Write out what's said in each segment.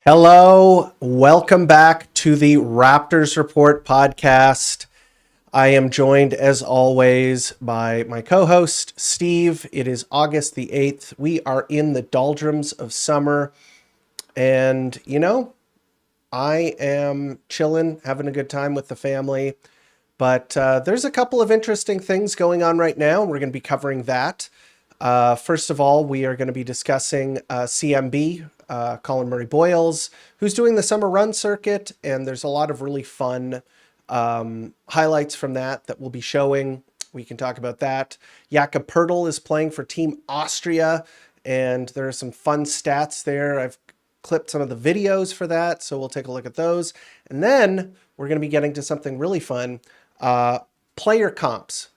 Hello, welcome back to the Raptors Report podcast. I am joined as always by my co-host, Steve. It is August the 8th. We are in the doldrums of summer. And, you know, I am chilling, having a good time with the family. But there's a couple of interesting things going on right now. We're going to be covering that. First of all, we are going to be discussing CMB, Colin Murray Boyles, who's doing the summer run circuit. And there's a lot of really fun highlights from that we'll be showing. We can talk about that. Yakas Stats is playing for Team Austria, and there are some fun stats there. I've clipped some of the videos for that, so we'll take a look at those. And then we're going to be getting to something really fun, player comps.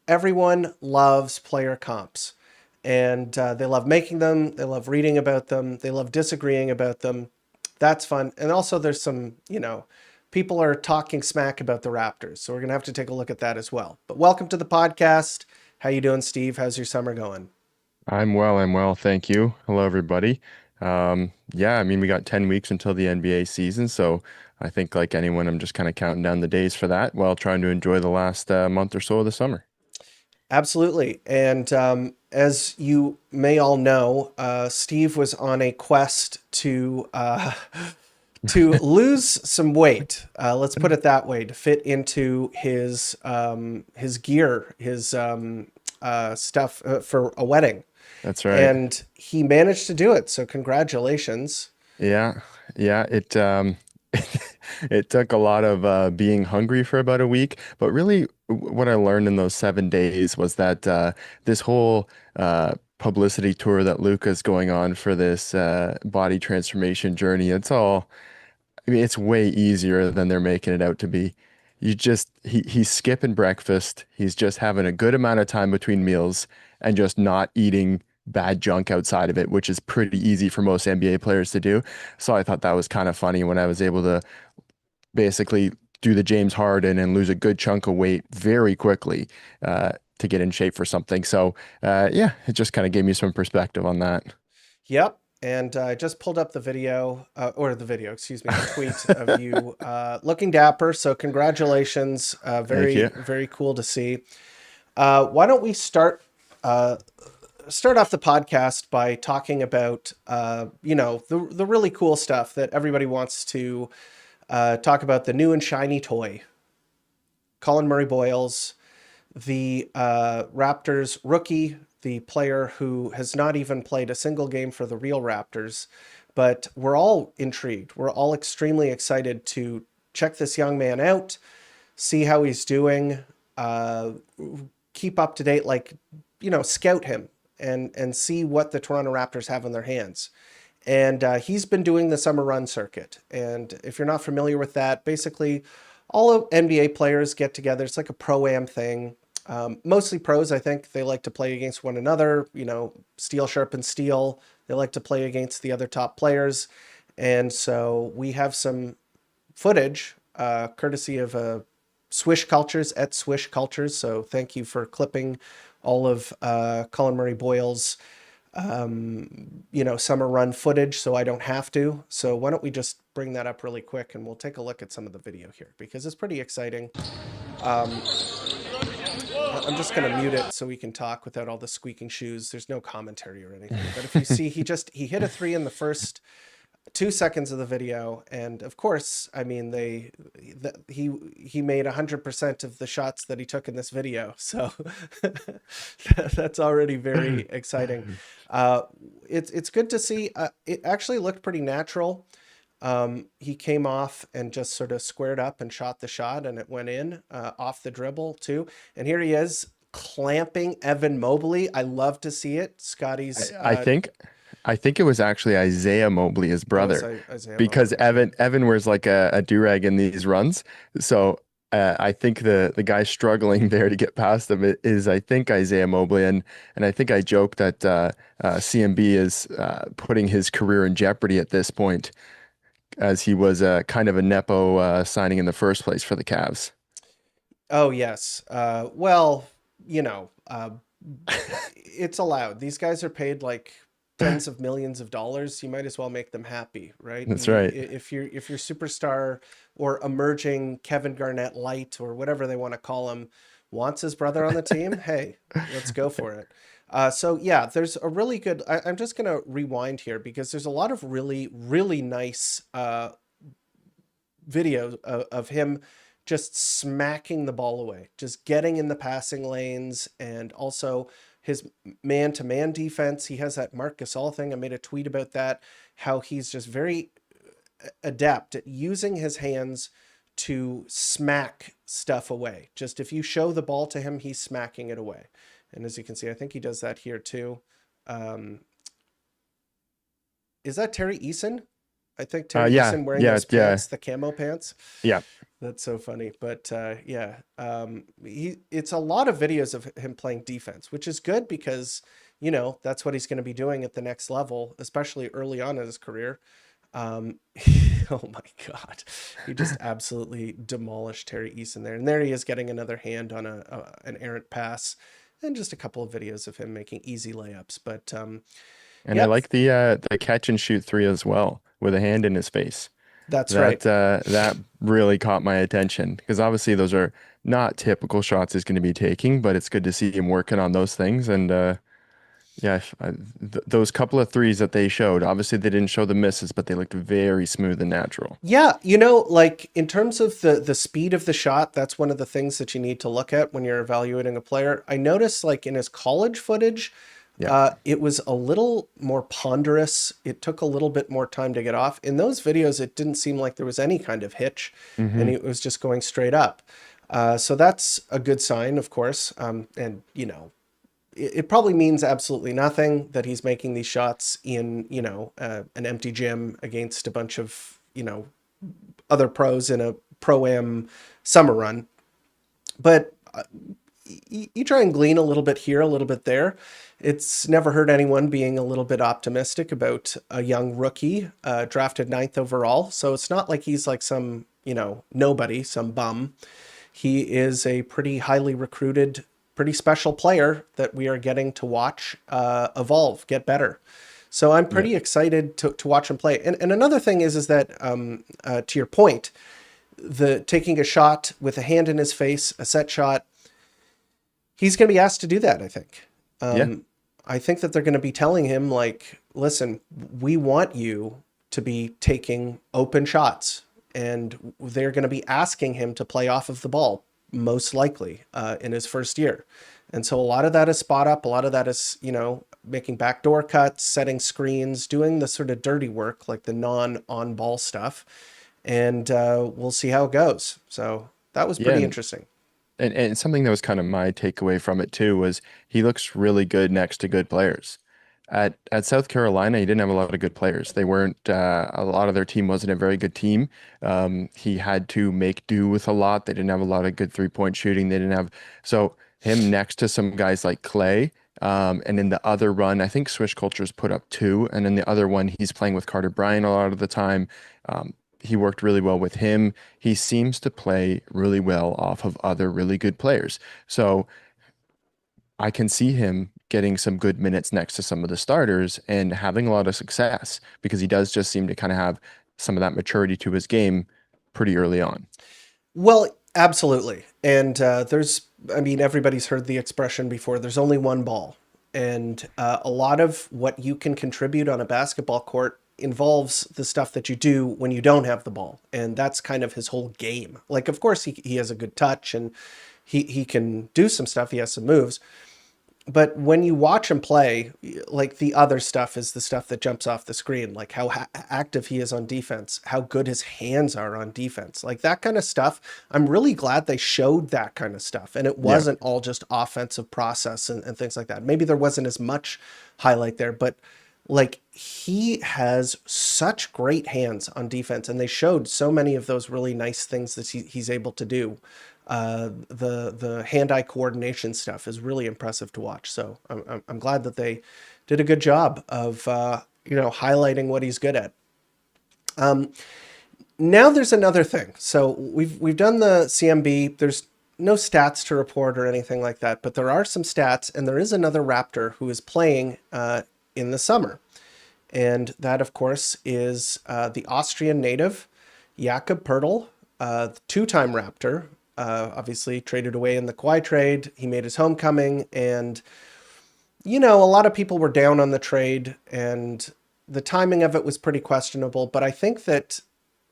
Everyone loves player comps, and they love making them. They love reading about them. They love disagreeing about them. That's fun. And also there's some, people are talking smack about the Raptors, so we're going to have to take a look at that as well. But welcome to the podcast. How you doing, Steve? How's your summer going? I'm well. Thank you. Hello, everybody. We got 10 weeks until the NBA season, so I think like anyone, I'm just kind of counting down the days for that while trying to enjoy the last month or so of the summer. Absolutely. And as you may all know, Steve was on a quest to lose some weight. Let's put it that way, to fit into his gear, his stuff for a wedding. That's right. And he managed to do it. So congratulations. Yeah. It it took a lot of being hungry for about a week, but really what I learned in those 7 days was that this whole publicity tour that Luka's going on for this body transformation journey, it's way easier than they're making it out to be. He's skipping breakfast. He's just having a good amount of time between meals and just not eating bad junk outside of it, which is pretty easy for most NBA players to do. So I thought that was kind of funny when I was able to basically do the James Harden and lose a good chunk of weight very quickly to get in shape for something. So it just kind of gave me some perspective on that. Yep. And I just pulled up the tweet of you looking dapper. So congratulations. Very cool to see. Why don't we start off the podcast by talking about, the really cool stuff that everybody wants to talk about, the new and shiny toy. Colin Murray Boyles, the Raptors rookie, the player who has not even played a single game for the real Raptors, but we're all intrigued. We're all extremely excited to check this young man out, see how he's doing, keep up to date, scout him and see what the Toronto Raptors have in their hands. And he's been doing the summer run circuit. And if you're not familiar with that, basically all of NBA players get together. It's like a pro-am thing. Mostly pros, I think. They like to play against one another, steel sharpens steel. They like to play against the other top players. And so we have some footage, courtesy of Swish Cultures at Swish Cultures. So thank you for clipping all of Colin Murray Boyle's summer run footage so I don't have to. So why don't we just bring that up really quick and we'll take a look at some of the video here because it's pretty exciting. I'm just going to mute it so we can talk without all the squeaking shoes. There's no commentary or anything. But if you see, he hit a three in the first 2 seconds of the video, and of course, I mean he made 100% of the shots that he took in this video, so that's already very exciting. It's good to see. It actually looked pretty natural. He came off and just sort of squared up and shot the shot, and it went in off the dribble too. And here he is clamping Evan Mobley. I love to see it. Scotty's. I think it was actually Isaiah Mobley, his brother, because Mobley. Evan wears like a do-rag in these runs. So I think the guy struggling there to get past him is I think Isaiah Mobley, and I think I joked that CMB is putting his career in jeopardy at this point, as he was kind of a nepo signing in the first place for the Cavs. Oh yes. Well, it's allowed. These guys are paid like tens of millions of dollars. You might as well make them happy, right? That's right. If you're superstar or emerging Kevin Garnett light or whatever they want to call him wants his brother on the team, hey, let's go for it. So yeah, there's a really good. I'm just gonna rewind here because there's a lot of really really nice video of him just smacking the ball away, just getting in the passing lanes, and also his man-to-man defense. He has that Marc Gasol thing. I made a tweet about that, how he's just very adept at using his hands to smack stuff away. Just if you show the ball to him, he's smacking it away. And as you can see, I think he does that here too. Is that Terry Eason? I think Terry Eason wearing those pants, the camo pants. Yeah. That's so funny. But it's a lot of videos of him playing defense, which is good because, that's what he's going to be doing at the next level, especially early on in his career. Oh my God. He just absolutely demolished Terry Eason there. And there he is getting another hand on an errant pass, and just a couple of videos of him making easy layups. But I like the catch and shoot three as well with a hand in his face. Right. That really caught my attention because obviously those are not typical shots he's going to be taking, but it's good to see him working on those things. And those couple of threes that they showed, obviously they didn't show the misses, but they looked very smooth and natural. Yeah, like in terms of the speed of the shot, that's one of the things that you need to look at when you're evaluating a player. I noticed like in his college footage, it was a little more ponderous. It took a little bit more time to get off. In those videos, it didn't seem like there was any kind of hitch, and it was just going straight up. So that's a good sign, of course. And, it probably means absolutely nothing that he's making these shots in, an empty gym against a bunch of, other pros in a pro-am summer run. But you try and glean a little bit here, a little bit there. It's never hurt anyone being a little bit optimistic about a young rookie drafted 9th overall. So it's not like he's like some, nobody, some bum. He is a pretty highly recruited, pretty special player that we are getting to watch evolve, get better. So I'm pretty excited to watch him play. And another thing is that to your point, the taking a shot with a hand in his face, a set shot, he's going to be asked to do that, I think. I think that they're going to be telling him, like, listen, we want you to be taking open shots. And they're going to be asking him to play off of the ball, most likely, in his first year. And so a lot of that is spot up. A lot of that is, making backdoor cuts, setting screens, doing the sort of dirty work, like the non-on-ball stuff. And we'll see how it goes. So that was pretty interesting. And something that was kind of my takeaway from it too was he looks really good next to good players. At South Carolina, he didn't have a lot of good players. They weren't, a lot of their team wasn't a very good team. He had to make do with a lot. They didn't have a lot of good 3-point shooting. They didn't have, so him next to some guys like Clay. And in the other run, I think Swish Cultures put up two. And in the other one, he's playing with Carter Bryant a lot of the time. He worked really well with him. He seems to play really well off of other really good players. So I can see him getting some good minutes next to some of the starters and having a lot of success because he does just seem to kind of have some of that maturity to his game pretty early on. Well, absolutely. And I mean, everybody's heard the expression before, there's only one ball. And a lot of what you can contribute on a basketball court involves the stuff that you do when you don't have the ball. And that's kind of his whole game. Like, of course, he has a good touch and he can do some stuff. He has some moves. But when you watch him play, like the other stuff is the stuff that jumps off the screen, like how active he is on defense, how good his hands are on defense, like that kind of stuff. I'm really glad they showed that kind of stuff. And it Yeah. wasn't all just offensive process and things like that. Maybe there wasn't as much highlight there, but like he has such great hands on defense. And they showed so many of those really nice things that he's able to do. The hand-eye coordination stuff is really impressive to watch. So I'm glad that they did a good job of highlighting what he's good at. Now there's another thing. So we've done the CMB. There's no stats to report or anything like that, but there are some stats, and there is another Raptor who is playing in the summer, and that of course is the Austrian native Jakob Poeltl, two-time Raptor. Obviously traded away in the Kawhi trade. He made his homecoming, and a lot of people were down on the trade and the timing of it was pretty questionable. But I think that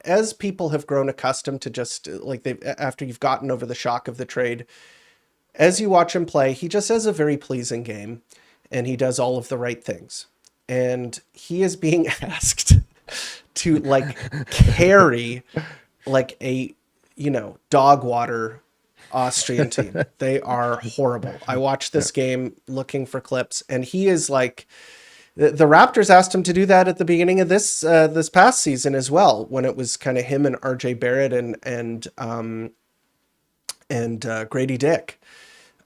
as people have grown accustomed to just like after you've gotten over the shock of the trade, as you watch him play, he just has a very pleasing game and he does all of the right things. And he is being asked to like carry like a dog water Austrian team. They are horrible. I watched this game looking for clips, and he is like, the Raptors asked him to do that at the beginning of this past season as well, when it was kind of him and RJ Barrett and Grady Dick.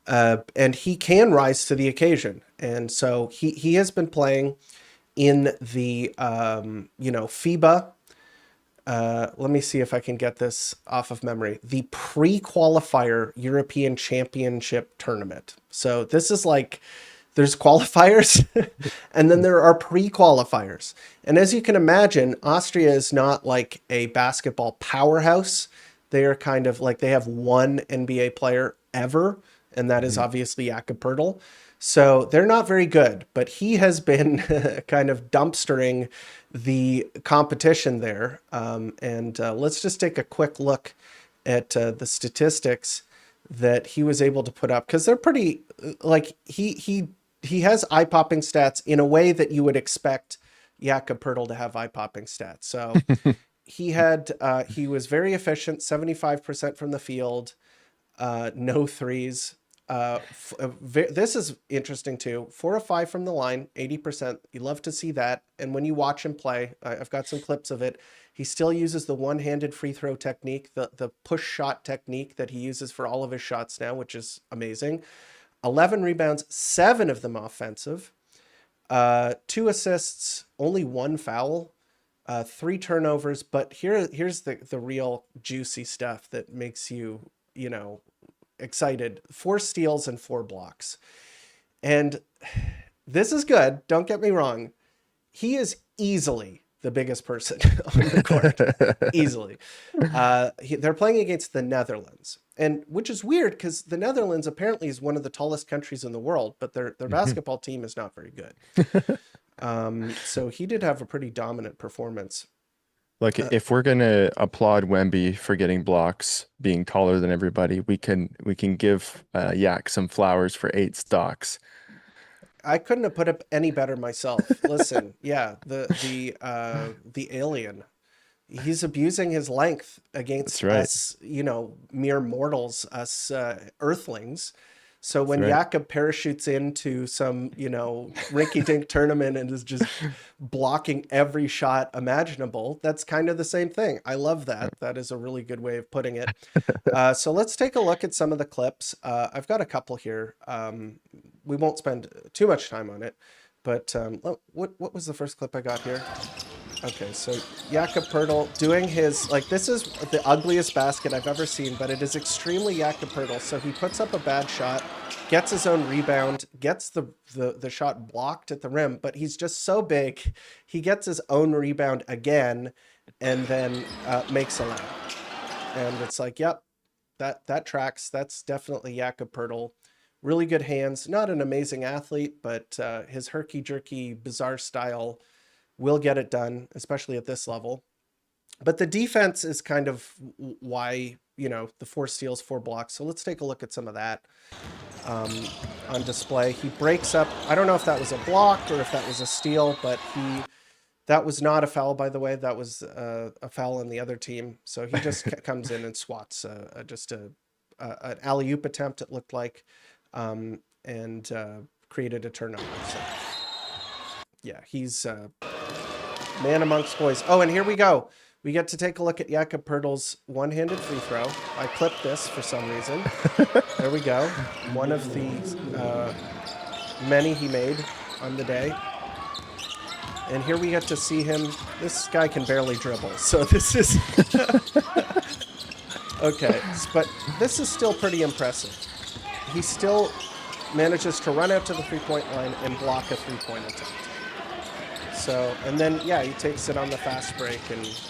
And he can rise to the occasion. And so he has been playing in the FIBA. Let me see if I can get this off of memory. The pre-qualifier European Championship tournament. So this is like, there's qualifiers and then there are pre-qualifiers. And as you can imagine, Austria is not like a basketball powerhouse. They are kind of like, they have one NBA player ever, and that is obviously Jakob Poeltl. So they're not very good, but he has been kind of dumpstering the competition there. Let's just take a quick look at the statistics that he was able to put up, because they're pretty, like, he has eye-popping stats in a way that you would expect Jakob Poeltl to have eye-popping stats. So he was very efficient, 75% from the field, no threes. This is interesting too. 4 of 5 from the line, 80%. You love to see that. And when you watch him play, I've got some clips of it. He still uses the one-handed free throw technique, the push shot technique that he uses for all of his shots now, which is amazing. 11 rebounds, 7 of them offensive, 2 assists, only 1 foul, 3 turnovers. But here's the real juicy stuff that makes you, excited. 4 steals and 4 blocks. And this is good. Don't get me wrong. He is easily the biggest person on the court. Easily. They're playing against the Netherlands, and which is weird because the Netherlands apparently is one of the tallest countries in the world, but their basketball team is not very good. So he did have a pretty dominant performance. Like if we're gonna applaud Wemby for getting blocks, being taller than everybody, we can give Yak some flowers for 8 stocks. I couldn't have put up any better myself. Listen, yeah, the alien, he's abusing his length against That's right. us, mere mortals, us earthlings. So That's when right. Jakob parachutes into some, rinky-dink tournament and is just blocking every shot imaginable, that's kind of the same thing. I love that. That is a really good way of putting it. So let's take a look at some of the clips. I've got a couple here. We won't spend too much time on it, but what was the first clip I got here? Okay, so Jakob Poeltl doing his, like, this is the ugliest basket I've ever seen, but it is extremely Jakob Poeltl. So he puts up a bad shot, gets his own rebound, gets the shot blocked at the rim, but he's just so big, he gets his own rebound again, and then makes a layup. And it's like, yep, that tracks. That's definitely Jakob Poeltl. Really good hands, not an amazing athlete, but his herky-jerky, bizarre style will get it done, especially at this level. But the defense is kind of why, the 4 steals, 4 blocks. So let's take a look at some of that on display. He breaks up. I don't know if that was a block or if that was a steal, but that was not a foul, by the way. That was a foul on the other team. So he just comes in and swats just an alley-oop attempt, it looked like, and created a turnover. So yeah, he's man amongst boys. Oh, and here we go. We get to take a look at Jakob Poeltl's one-handed free throw. I clipped this for some reason. There we go. One of the many he made on the day. And here we get to see him. This guy can barely dribble, so this is... Okay, but this is still pretty impressive. He still manages to run out to the three-point line and block a three-point attempt. So, and then, yeah, he takes it on the fast break and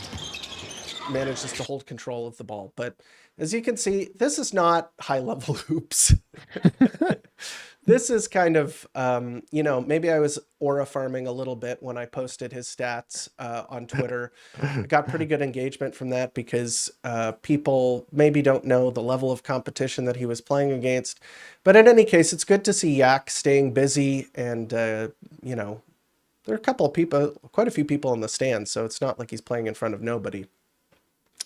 manages to hold control of the ball. But as you can see, this is not high-level hoops. This is kind of, maybe I was aura farming a little bit when I posted his stats on Twitter. I got pretty good engagement from that because people maybe don't know the level of competition that he was playing against. But in any case, it's good to see Yak staying busy and, there are a couple of people, quite a few people in the stands, so it's not like he's playing in front of nobody.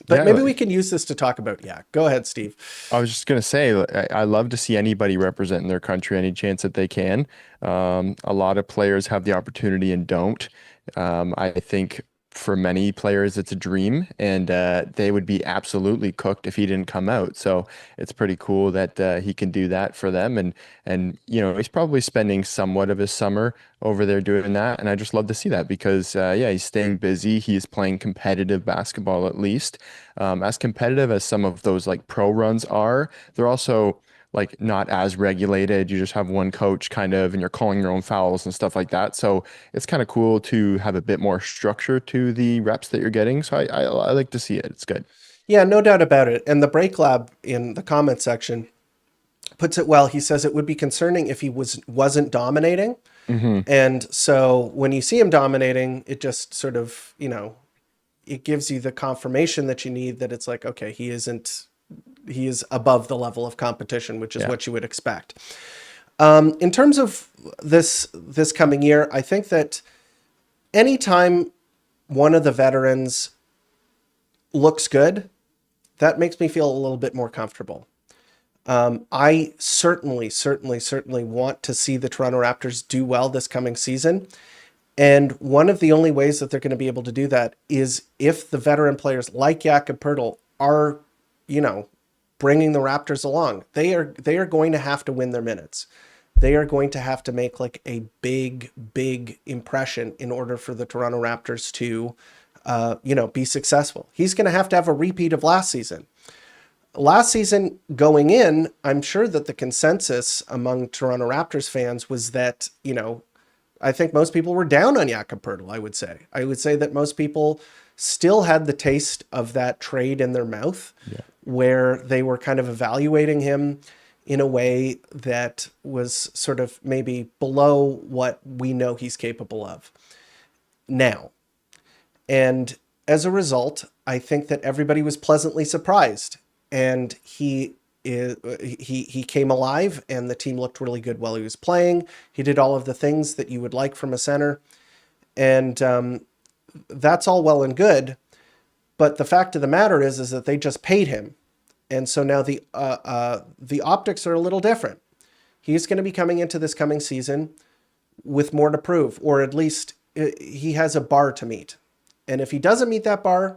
But Yeah, maybe we can use this to talk about Yak. Go ahead, Steve. I was just gonna say, I love to see anybody representing their country any chance that they can. A lot of players have the opportunity and don't. I think for many players it's a dream, and they would be absolutely cooked if he didn't come out. So it's pretty cool that he can do that for them, and he's probably spending somewhat of his summer over there doing that, and I just love to see that because yeah, he's staying busy. He's playing competitive basketball at least, as competitive as some of those like pro runs are. They're also like not as regulated. You just have one coach kind of, and you're calling your own fouls and stuff like that. So it's kind of cool to have a bit more structure to the reps that you're getting. So I like to see it. It's good. Yeah, no doubt about it. And the Break Lab in the comment section puts it well. He says it would be concerning if he wasn't dominating. And so when you see him dominating, it just sort of, it gives you the confirmation that you need that it's like, okay, he is above the level of competition, which is what you would expect. In terms of this coming year, I think that anytime one of the veterans looks good, that makes me feel a little bit more comfortable. I certainly want to see the Toronto Raptors do well this coming season. And one of the only ways that they're going to be able to do that is if the veteran players like Jakob Poeltl are, bringing the Raptors along. They are going to have to win their minutes. They are going to have to make like a big impression in order for the Toronto Raptors to, be successful. He's going to have a repeat of last season. Last season going in, I'm sure that the consensus among Toronto Raptors fans was that, I think most people were down on Jakob Poeltl, I would say. I would say that most people still had the taste of that trade in their mouth, where they were kind of evaluating him in a way that was sort of maybe below what we know he's capable of now. And as a result, I think that everybody was pleasantly surprised. And he came alive, and the team looked really good while he was playing. He did all of the things that you would like from a center. And that's all well and good. But the fact of the matter is that they just paid him. And so now the optics are a little different. he's going to be coming into this coming season with more to prove, or at least he has a bar to meet. And if he doesn't meet that bar,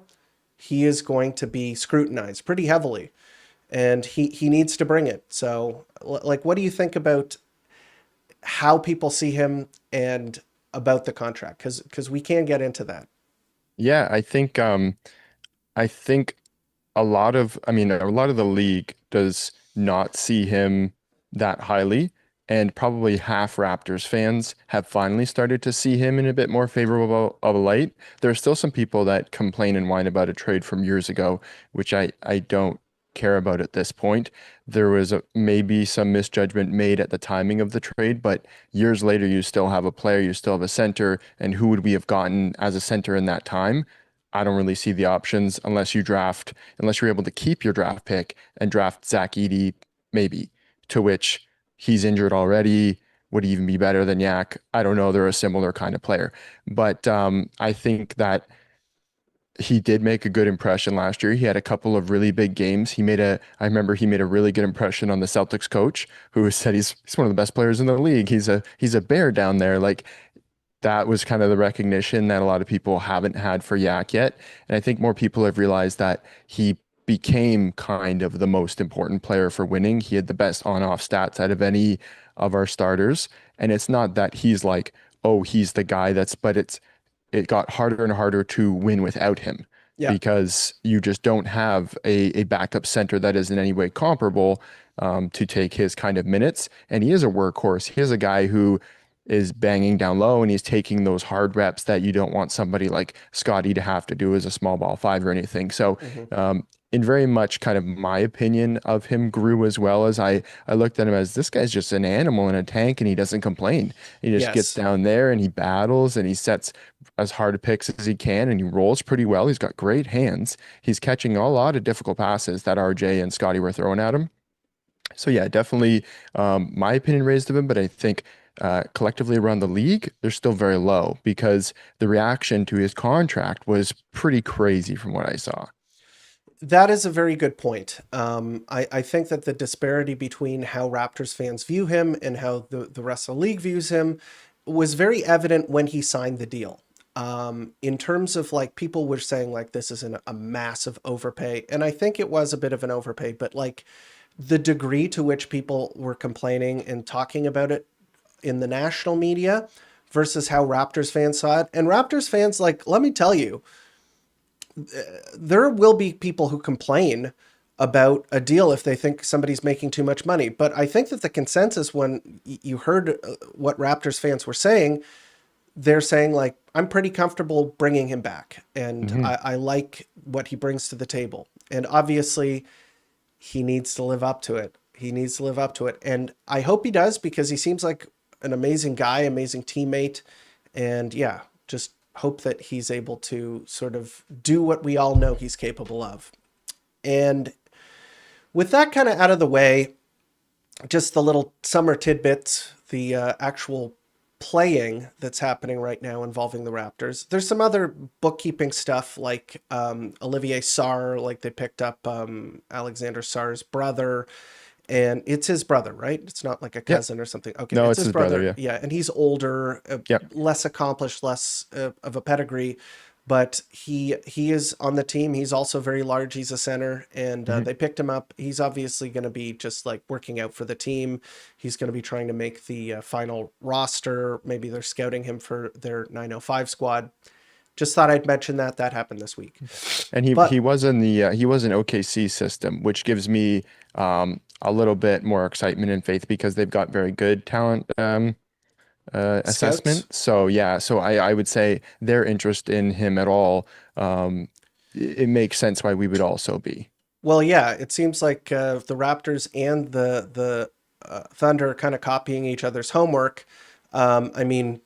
he is going to be scrutinized pretty heavily, and he needs to bring it. So, like, what do you think about how people see him and about the contract? Because we can get into that. Yeah, I think a lot of the league does not see him that highly, and probably half Raptors fans have finally started to see him in a bit more favorable of a light. There are still some people that complain and whine about a trade from years ago, which I don't care about at this point. There was maybe some misjudgment made at the timing of the trade, but years later, you still have a player, you still have a center, and who would we have gotten as a center in that time? I don't really see the options unless you're able to keep your draft pick and draft Zach Edey, maybe, to which he's injured already. Would he even be better than Yak? I don't know. They're a similar kind of player. But I think that he did make a good impression last year. He had a couple of really big games. I remember he made a really good impression on the Celtics coach, who said he's one of the best players in the league. He's a bear down there. Like, that was kind of the recognition that a lot of people haven't had for Yak yet. And I think more people have realized that he became kind of the most important player for winning. He had the best on-off stats out of any of our starters. And it's not that he's like, oh, he's the guy but it got harder and harder to win without him, Yeah. because you just don't have a backup center that is in any way comparable to take his kind of minutes. And he is a workhorse. He is a guy who is banging down low, and he's taking those hard reps that you don't want somebody like Scotty to have to do as a small ball five or anything. So in very much kind of my opinion of him grew, as well as I looked at him as, this guy's just an animal in a tank, and he doesn't complain. He just gets Yes. down there and he battles and he sets as hard picks as he can, and he rolls pretty well. He's got great hands. He's catching a lot of difficult passes that RJ and Scotty were throwing at him. So yeah, definitely my opinion raised of him, but I think collectively around the league, they're still very low, because the reaction to his contract was pretty crazy from what I saw. That is a very good point. I think that the disparity between how Raptors fans view him and how the rest of the league views him was very evident when he signed the deal. In terms of, like, people were saying, like, this is a massive overpay. And I think it was a bit of an overpay, but, like, the degree to which people were complaining and talking about it in the national media versus how Raptors fans saw it. And Raptors fans, like, let me tell you, there will be people who complain about a deal if they think somebody's making too much money. But I think that the consensus, when you heard what Raptors fans were saying, they're saying, like, I'm pretty comfortable bringing him back. And Hmm. I like what he brings to the table. And obviously, he needs to live up to it. He needs to live up to it. And I hope he does, because he seems like an amazing guy, amazing teammate. And yeah, just hope that he's able to sort of do what we all know he's capable of. And with that kind of out of the way, just the little summer tidbits, the actual playing that's happening right now involving the Raptors. There's some other bookkeeping stuff, like Olivier Sarr, like they picked up Alexander Sarr's brother, and it's his brother, right? It's not like a Yeah. cousin or something. Okay, No, it's it's his his brother. brother. Yeah. Yeah, and he's older, Yep. less accomplished, less of a pedigree, but he is on the team. He's also very large. He's a center, and Hmm. they picked him up. He's obviously going to be just, like, working out for the team. He's going to be trying to make the final roster. Maybe they're scouting him for their 905 squad. Just thought I'd mention that happened this week. And he But was in the he was in OKC system, which gives me a little bit more excitement and faith, because they've got very good talent scouts, assessment. So yeah, so I would say their interest in him at all, it makes sense why we would also be. well, yeah, it seems like the Raptors and the Thunder are kind of copying each other's homework. I mean,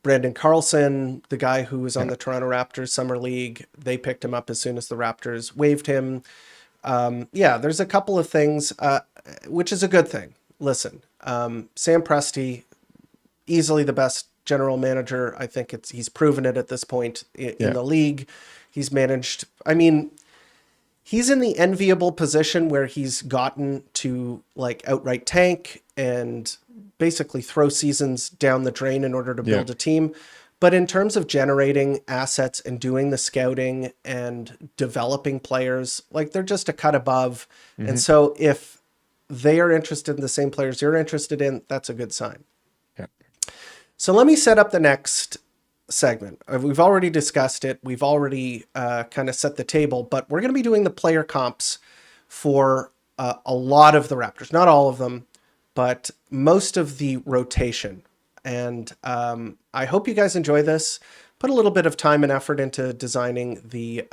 Brandon Carlson, the guy who was on Yeah. the Toronto Raptors Summer League, they picked him up as soon as the Raptors waived him. Yeah, there's a couple of things, which is a good thing. Listen, Sam Presti, easily the best general manager. I think he's proven it at this point in Yeah. the league. He's managed, I mean, he's in the enviable position where he's gotten to, like, outright tank and basically throw seasons down the drain in order to Yeah. build a team. But in terms of generating assets and doing the scouting and developing players, like they're just a cut above. And Hmm. so if they are interested in the same players you're interested in, that's a good sign. Yeah. So let me set up the next segment. We've already discussed it. We've already kind of set the table, but we're going to be doing the player comps for a lot of the Raptors. Not all of them, but most of the rotation. And I hope you guys enjoy this. Put a little bit of time and effort into designing the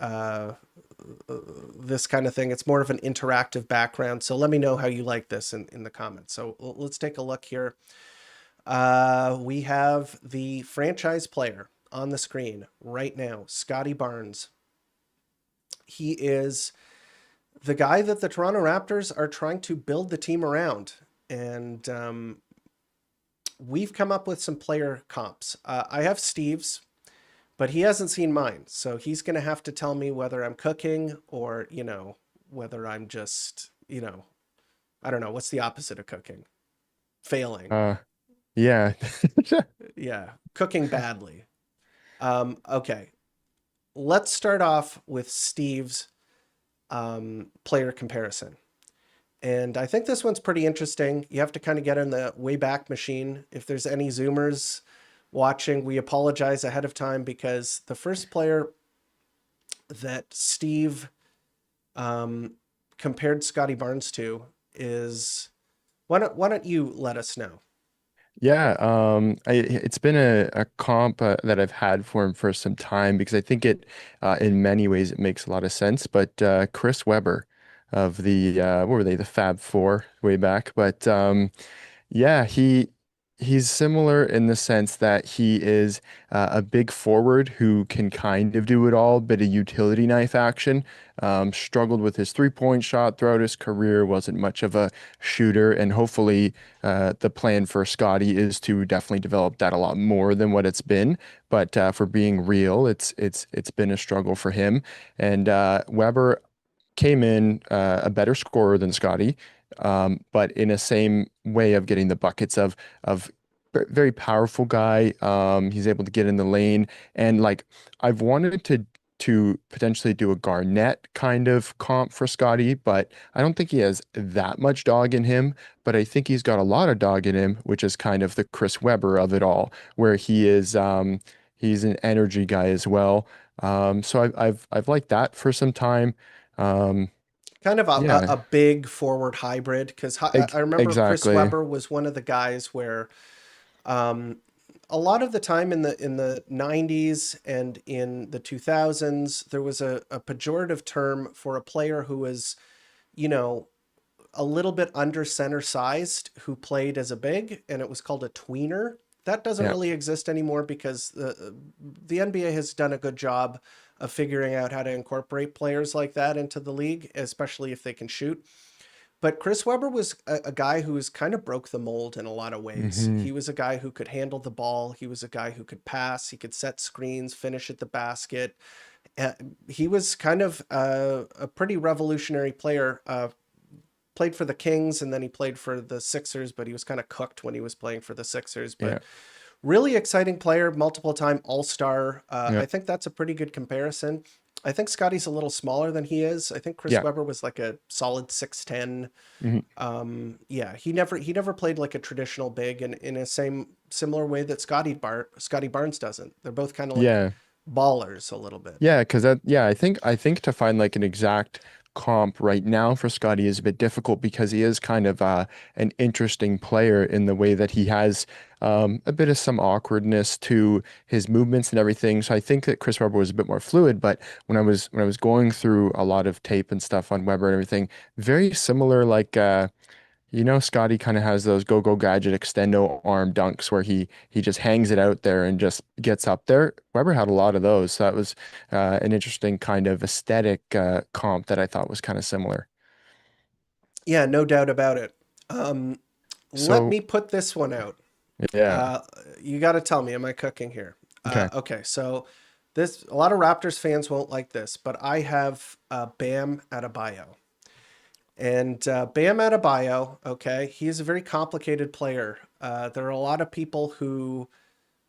this kind of thing. It's more of an interactive background. So let me know how you like this in the comments. So let's take a look here. We have the franchise player on the screen right now, Scotty Barnes. He is the guy that the Toronto Raptors are trying to build the team around. And we've come up with some player comps. I have Steve's, but he hasn't seen mine. So he's going to have to tell me whether I'm cooking or, whether I'm just, I don't know. What's the opposite of cooking? Failing. Yeah. Yeah. Cooking badly. Okay. Let's start off with Steve's player comparison. And I think this one's pretty interesting. You have to kind of get in the Wayback Machine. If there's any Zoomers watching, we apologize ahead of time because the first player that Steve compared Scotty Barnes to is... Why don't you let us know? Yeah, it's been a comp that I've had for him for some time because I think in many ways, it makes a lot of sense. But Chris Webber of the what were they, the Fab Four way back? But yeah, he's similar in the sense that he is a big forward who can kind of do it all, bit of utility knife action. Struggled with his three-point shot throughout his career, wasn't much of a shooter, and hopefully the plan for Scotty is to definitely develop that a lot more than what it's been. But for being real, it's been a struggle for him. And Weber came in a better scorer than Scotty, but in a same way of getting the buckets of very powerful guy. He's able to get in the lane, and like I've wanted to potentially do a Garnett kind of comp for Scotty, but I don't think he has that much dog in him. But I think he's got a lot of dog in him, which is kind of the Chris Webber of it all, where he's an energy guy as well. So I've liked that for some time. Um, Kind of a, yeah, a big forward hybrid because I remember Chris exactly. Webber was one of the guys where um, a lot of the time in the 90s and in the 2000s there was a pejorative term for a player who was, you know, a little bit under center sized who played as a big, and it was called a tweener. That doesn't Yeah. really exist anymore because the NBA has done a good job of figuring out how to incorporate players like that into the league, especially if they can shoot. But Chris Webber was a guy who was kind of broke the mold in a lot of ways. Hmm. He was a guy who could handle the ball. He was a guy who could pass. He could set screens, finish at the basket. He was kind of a pretty revolutionary player. Played for the Kings and then he played for the Sixers, but he was kind of cooked when he was playing for the Sixers. Yeah. But really exciting player, multiple time All-Star. Yeah. I think that's a pretty good comparison. I think Scotty's a little smaller than he is. I think Chris Yeah. Webber was like a solid 6'10". Hmm. Yeah, he never played like a traditional big in a similar way that Scotty Barnes doesn't. They're both kind of like Yeah. ballers a little bit. Yeah, because I think to find like an exact comp right now for Scotty is a bit difficult because he is kind of an interesting player in the way that he has a bit of some awkwardness to his movements and everything. So I think that Chris Webber was a bit more fluid, but when I was going through a lot of tape and stuff on Webber and everything, very similar like Scotty kind of has those go-go gadget extendo arm dunks where he just hangs it out there and just gets up there. Weber had a lot of those. So that was an interesting kind of aesthetic comp that I thought was kind of similar. Yeah, no doubt about it. Um, Let So me put this one out. yeah. Uh, you got to tell me, am I cooking here? Okay. Okay, so this a lot of Raptors fans won't like this, but I have Bam Adebayo, And Bam Adebayo, okay, he is a very complicated player. There are a lot of people who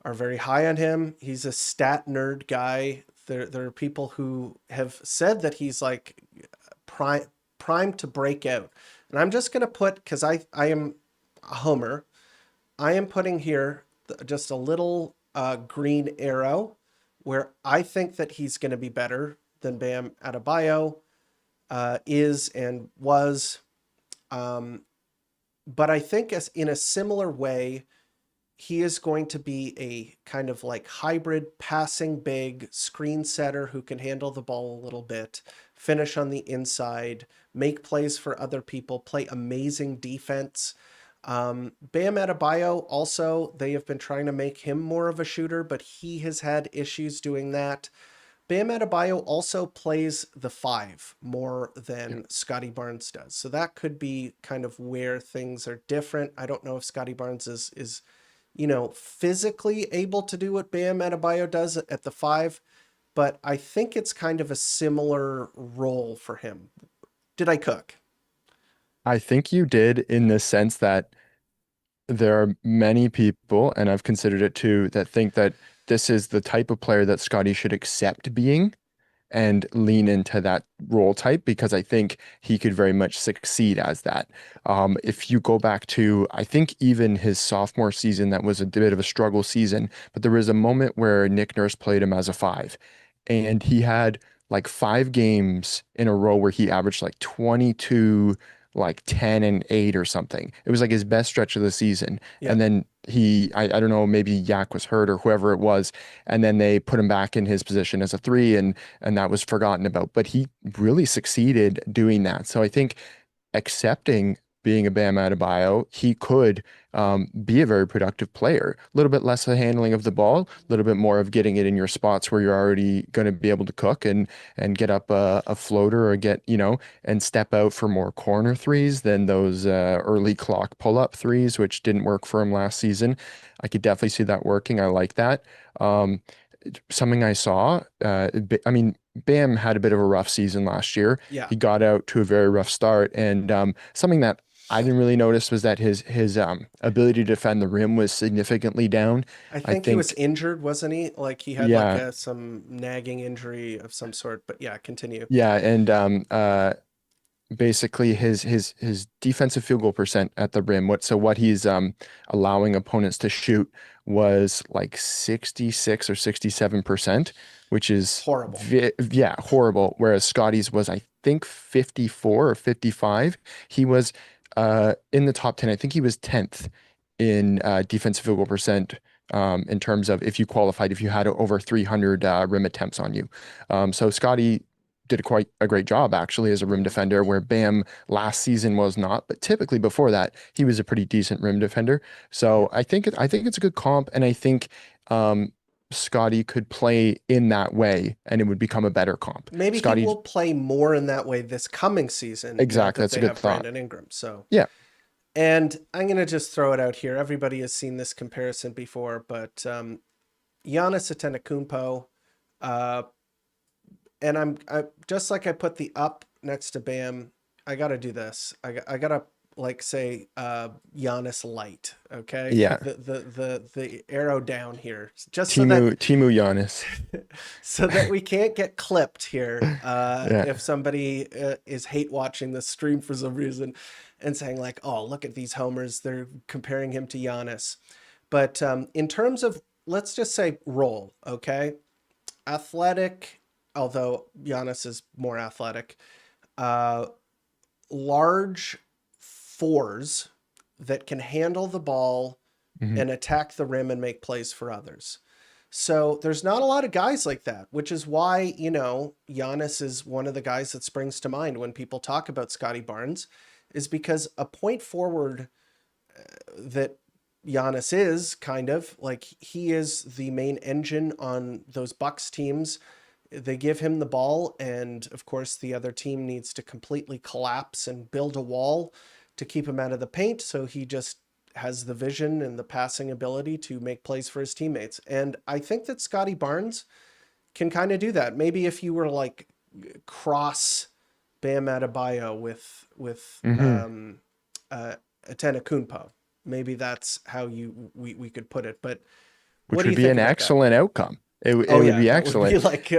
are very high on him. He's a stat nerd guy. There are people who have said that he's like primed to break out. And I'm just going to put, because I am a homer, I am putting here just a little green arrow where I think that he's going to be better than Bam Adebayo is and was. But I think as in a similar way, he is going to be a kind of like hybrid passing big screen setter who can handle the ball a little bit, finish on the inside, make plays for other people, play amazing defense. Bam Adebayo also, they have been trying to make him more of a shooter, but he has had issues doing that. Bam Adebayo also plays the five more than Scotty Barnes does. So that could be kind of where things are different. I don't know if Scotty Barnes is physically able to do what Bam Adebayo does at the five, but I think it's kind of a similar role for him. Did I cook? I think you did, in the sense that there are many people, and I've considered it too, that think that this is the type of player that Scotty should accept being and lean into that role type, because I think he could very much succeed as that. If you go back to, I think even his sophomore season, that was a bit of a struggle season, but there was a moment where Nick Nurse played him as a five, and he had like 5 games in a row where he averaged like 22, like 10 and 8 or something. It was like his best stretch of the season. Yeah. And then I don't know, maybe Yak was hurt or whoever it was, and then they put him back in his position as a three, and that was forgotten about. But he really succeeded doing that. So I think accepting being a Bam Adebayo, he could be a very productive player. A little bit less of handling of the ball, a little bit more of getting it in your spots where you're already going to be able to cook and get up a floater, or get, and step out for more corner threes than those early clock pull-up threes, which didn't work for him last season. I could definitely see that working. I like that. Something I saw, I mean, Bam had a bit of a rough season last year. Yeah. He got out to a very rough start, and something that I didn't really notice was that his ability to defend the rim was significantly down. I I think he was think, injured, wasn't he? Like he had like yeah, some nagging injury of some sort, but yeah, continue. yeah, and basically his defensive field goal percent at the rim, what he's allowing opponents to shoot, was like 66 or 67%, which is Horrible. yeah, horrible. Whereas Scotty's was, I think, 54 or 55. He was in the top 10. I think he was 10th in defensive field goal percent, in terms of if you qualified, if you had over 300 rim attempts on you. So Scotty did quite a great job actually as a rim defender, where Bam last season was not, but typically before that he was a pretty decent rim defender. So I think it's a good comp, and I think Scotty could play in that way and it would become a better comp. Maybe he Scotty, will play more in that way this coming season now exactly, that that's a they good have thought. Brandon Ingram. So, Yeah. and I'm going to just throw it out here. Everybody has seen this comparison before, but Giannis Antetokounmpo, uh, and I just like I put the up next to Bam. I got to do this. I got to like say Giannis light, okay? Yeah. The arrow down here, just Timu Giannis. so that we can't get clipped here Yeah. if somebody is hate watching this stream for some reason and saying like, oh, look at these homers, they're comparing him to Giannis. But in terms of, let's just say role, okay? Athletic, although Giannis is more athletic, uh, large fours that can handle the ball Mhm. and attack the rim and make plays for others. So there's not a lot of guys like that, which is why, Giannis is one of the guys that springs to mind when people talk about Scotty Barnes, is because a point forward that Giannis is kind of like, he is the main engine on those Bucks teams. They give him the ball, and of course the other team needs to completely collapse and build a wall to keep him out of the paint. So he just has the vision and the passing ability to make plays for his teammates. And I think that Scotty Barnes can kind of do that. Maybe if you were like cross Bam Adebayo with Hmm. uh, Atenakunpo. Maybe that's how we could put it. But what Which do would you be think an about that? excellent outcome. Oh It would yeah, be that would be excellent. like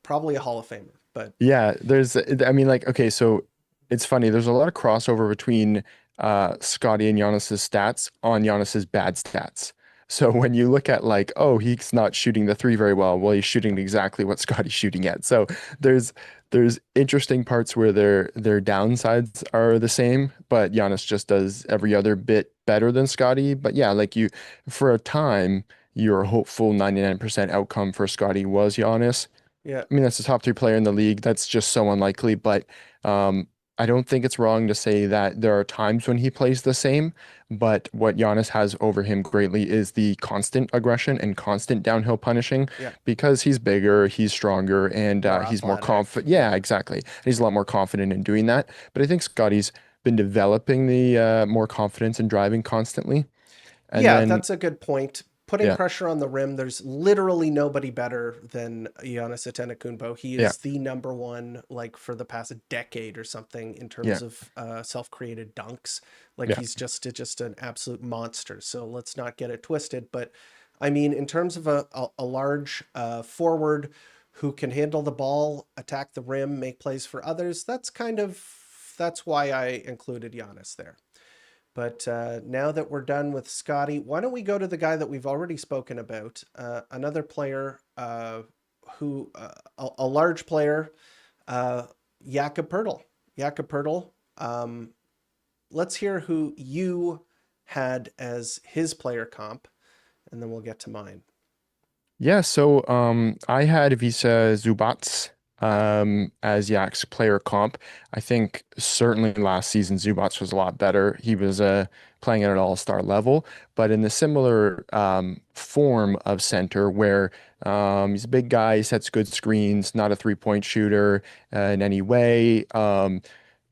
probably a Hall of Famer. But Yeah, I mean, like, okay, so it's funny. There's a lot of crossover between Scotty and Giannis's stats on Giannis's bad stats. So when you look at like, oh, he's not shooting the three very well, he's shooting exactly what Scotty's shooting at. So there's there's interesting parts where their downsides are the same, but Giannis just does every other bit better than Scotty. But yeah, like you, for a time, your hopeful 99% outcome for Scotty was Giannis. yeah, I mean, that's the top three player in the league. That's just so unlikely. But um, I don't think it's wrong to say that there are times when he plays the same. But what Giannis has over him greatly is the constant aggression and constant downhill punishing yeah, because he's bigger, he's stronger, and more he's more athletic. confident. Yeah, Yeah. exactly. And he's a lot more confident in doing that. But I think Scotty's been developing the more confidence in driving constantly. And Yeah, then, that's a good point. Putting yeah, pressure on the rim, there's literally nobody better than Giannis Antetokounmpo. He yeah, is the number one, like for the past decade or something, in yeah, terms of self-created dunks. Like yeah. he's just an absolute monster. So let's not get it twisted. But I mean, in terms of a large forward who can handle the ball, attack the rim, make plays for others, that's why I included Giannis there. But now that we're done with Scotty, why don't we go to the guy that we've already spoken about? Another player who, a large player, uh, Jakob Pertl. Jakob Pertl. Let's hear who you had as his player comp, and then we'll get to mine. Yeah, so I had Visa Zubats as Yak's player comp. I think certainly last season Zubats was a lot better. He was playing at an all-star level, but in the similar form of center where he's a big guy, he sets good screens, not a three-point shooter in any way.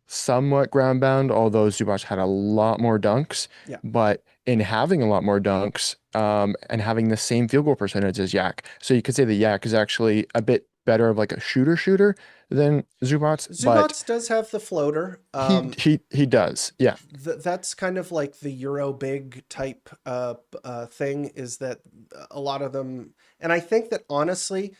Somewhat ground bound, although Zubac had a lot more dunks. Yeah. But in having a lot more dunks, and having the same field goal percentage as Yak, so you could say that Yak is actually a bit better of like a shooter than Zubac, but Zubats does have the floater. he does, yeah. That's kind of like the Euro big type thing, is that a lot of them, and I think that honestly,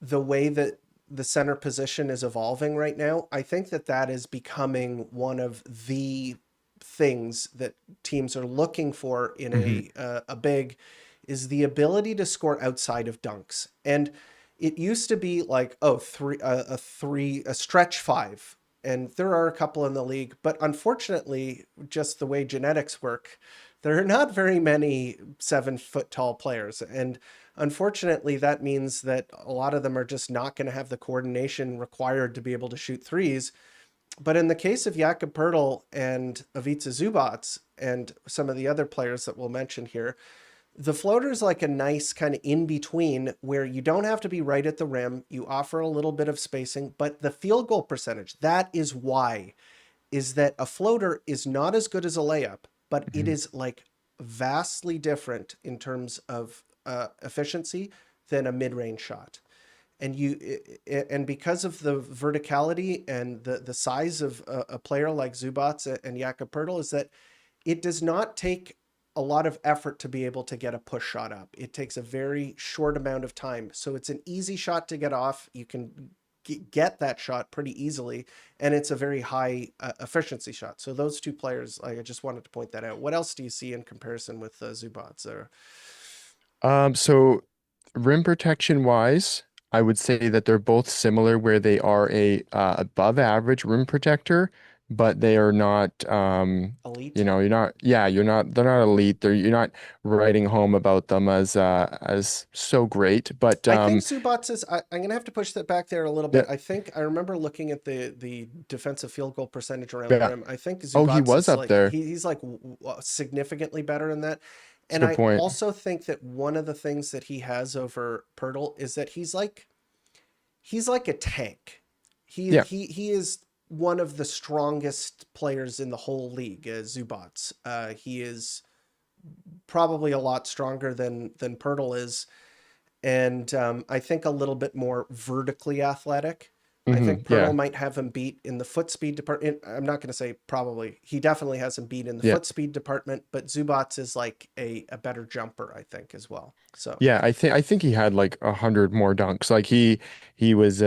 the way that the center position is evolving right now, I think that that is becoming one of the things that teams are looking for in Hmm. a big, is the ability to score outside of dunks. And it used to be like, oh, a stretch five, and there are a couple in the league, but unfortunately, just the way genetics work, there are not very many 7 foot tall players. And unfortunately, that means that a lot of them are just not going to have the coordination required to be able to shoot threes. But in the case of Jakob Pertl and Ivica Zubac and some of the other players that we'll mention here, the floater is like a nice kind of in between where you don't have to be right at the rim. You offer a little bit of spacing, but the field goal percentage, that is why, is that a floater is not as good as a layup, but it Hmm. is like vastly different in terms of efficiency than a mid-range shot. And because of the verticality and the size of a player like Zubats and Jakob Pertl, is that it does not take a lot of effort to be able to get a push shot up. It takes a very short amount of time. So it's an easy shot to get off. You can get that shot pretty easily, and it's a very high efficiency shot. So those two players, like, I just wanted to point that out. What else do you see in comparison with Zubats? Or So rim protection wise, I would say that they're both similar where they are a above average rim protector, but they are not elite? you're not, yeah, you're not, they're not elite. You're not writing home about them as so great, but I think Zubats is. I'm going to have to push that back there a little bit. yeah, I think I remember looking at the defensive field goal percentage around the yeah. rim. I think Oh, he Zubats was is up like there. he's like significantly better than that. That's a And good I point. also think that one of the things that he has over Pirtle is that he's like a tank. Yeah. He is one of the strongest players in the whole league. Zubats. He is probably a lot stronger than Pirtle is, and I think a little bit more vertically athletic. I think Pirtle Yeah. might have him beat in the foot speed department. I'm not going to say probably. He definitely has him beat in the Yeah. foot speed department, but Zubats is like a better jumper, I think, as well. So Yeah, I think he had like 100 more dunks. Like he was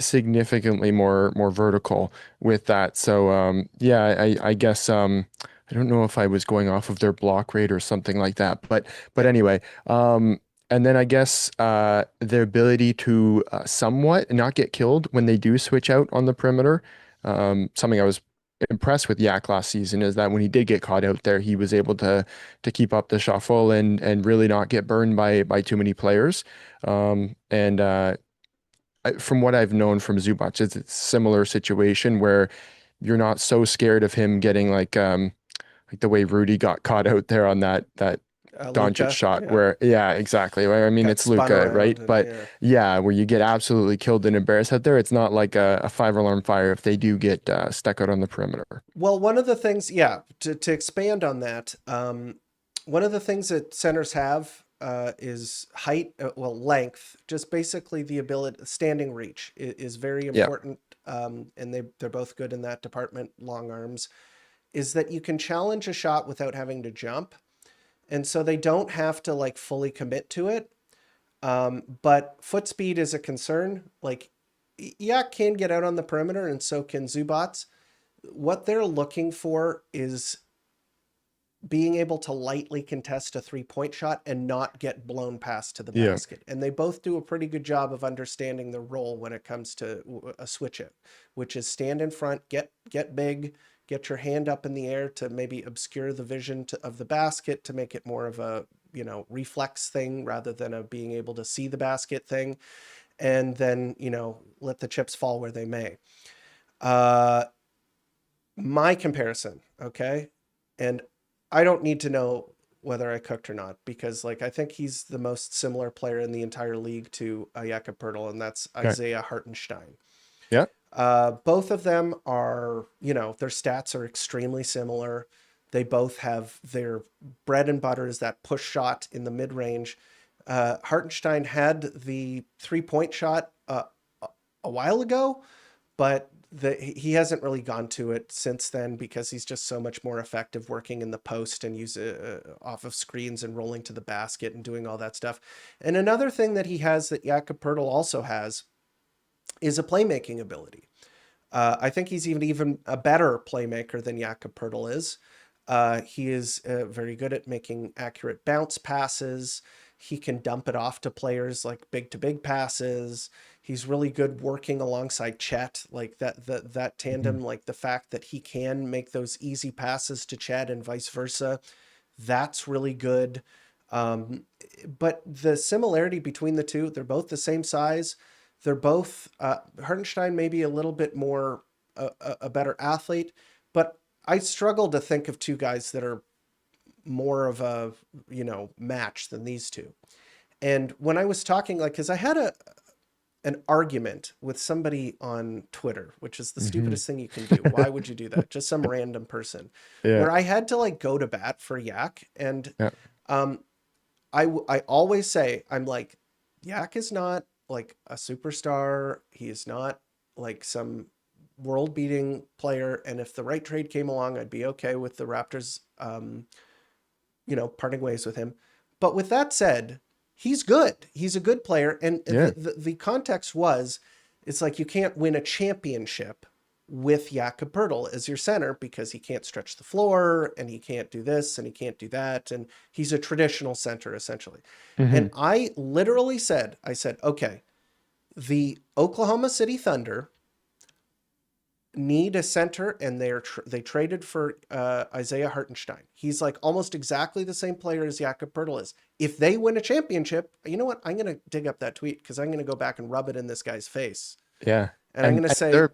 significantly more vertical with that. So yeah, I guess I don't know if I was going off of their block rate or something like that. But yeah, anyway, and then I guess their ability to somewhat not get killed when they do switch out on the perimeter. Something I was impressed with Yak last season is that when he did get caught out there, he was able to keep up the shuffle and really not get burned by too many players. And from what I've known from Zubac, it's a similar situation where you're not so scared of him getting like the way Rudy got caught out there on that Doncic Luca, shot yeah, where yeah, exactly. Well, I mean, got it's spun Luca, around right? and But yeah. yeah, where you get absolutely killed and embarrassed out there, it's not like a five alarm fire if they do get stuck out on the perimeter. Well, one of the things, yeah, to expand on that, one of the things that centers have is height, well, length, just basically the ability, standing reach is very Yeah. important. And they're both good in that department, long arms, is that you can challenge a shot without having to jump. And so they don't have to like fully commit to it. But foot speed is a concern. Like, Yak can get out on the perimeter, and so can Zubats. What they're looking for is being able to lightly contest a 3-point shot and not get blown past to the Yeah. basket. And they both do a pretty good job of understanding the role when it comes to a switch it, which is stand in front, get big, get your hand up in the air to maybe obscure the vision of the basket to make it more of a, reflex thing rather than a being able to see the basket thing. And then, let the chips fall where they may. Uh, my comparison, okay? And I don't need to know whether I cooked or not because, like, I think he's the most similar player in the entire league to Jakob Poeltl, and that's Okay. Isaiah Hartenstein. Yeah. Both of them are, their stats are extremely similar. They both have their bread and butter is that push shot in the mid range. Hartenstein had the 3-point shot a while ago, but he hasn't really gone to it since then because he's just so much more effective working in the post and off of screens and rolling to the basket and doing all that stuff. And another thing that he has that Jakob Poeltl also has is a playmaking ability. I think he's even a better playmaker than Jakob Poeltl is. He is very good at making accurate bounce passes. He can dump it off to players like big to big passes. He's really good working alongside Chet, like that tandem, like the fact that he can make those easy passes to Chet and vice versa. That's really good. But the similarity between the two, they're both the same size. They're both Hartenstein maybe a little bit more a better athlete, but I struggle to think of two guys that are more of a match than these two. And when I was talking, like, because I had an argument with somebody on Twitter, which is the Hmm. stupidest thing you can do. Why would you do that? Just some random person, Yeah. where I had to like go to bat for Yak, and Yeah. um, I always say I'm like, Yak is not like a superstar. He is not like some world beating player. And if the right trade came along, I'd be okay with the Raptors, parting ways with him. But with that said, he's good. He's a good player. And Yeah. the context was, it's like you can't win a championship with Jakob Poeltl as your center because he can't stretch the floor and he can't do this and he can't do that. And he's a traditional center essentially. Hmm. And I literally said, okay, the Oklahoma City Thunder need a center, and they traded for Isaiah Hartenstein. He's like almost exactly the same player as Jakob Poeltl is. If they win a championship, you know what? I'm going to dig up that tweet because I'm going to go back and rub it in this guy's face. Yeah. And I'm going to And say,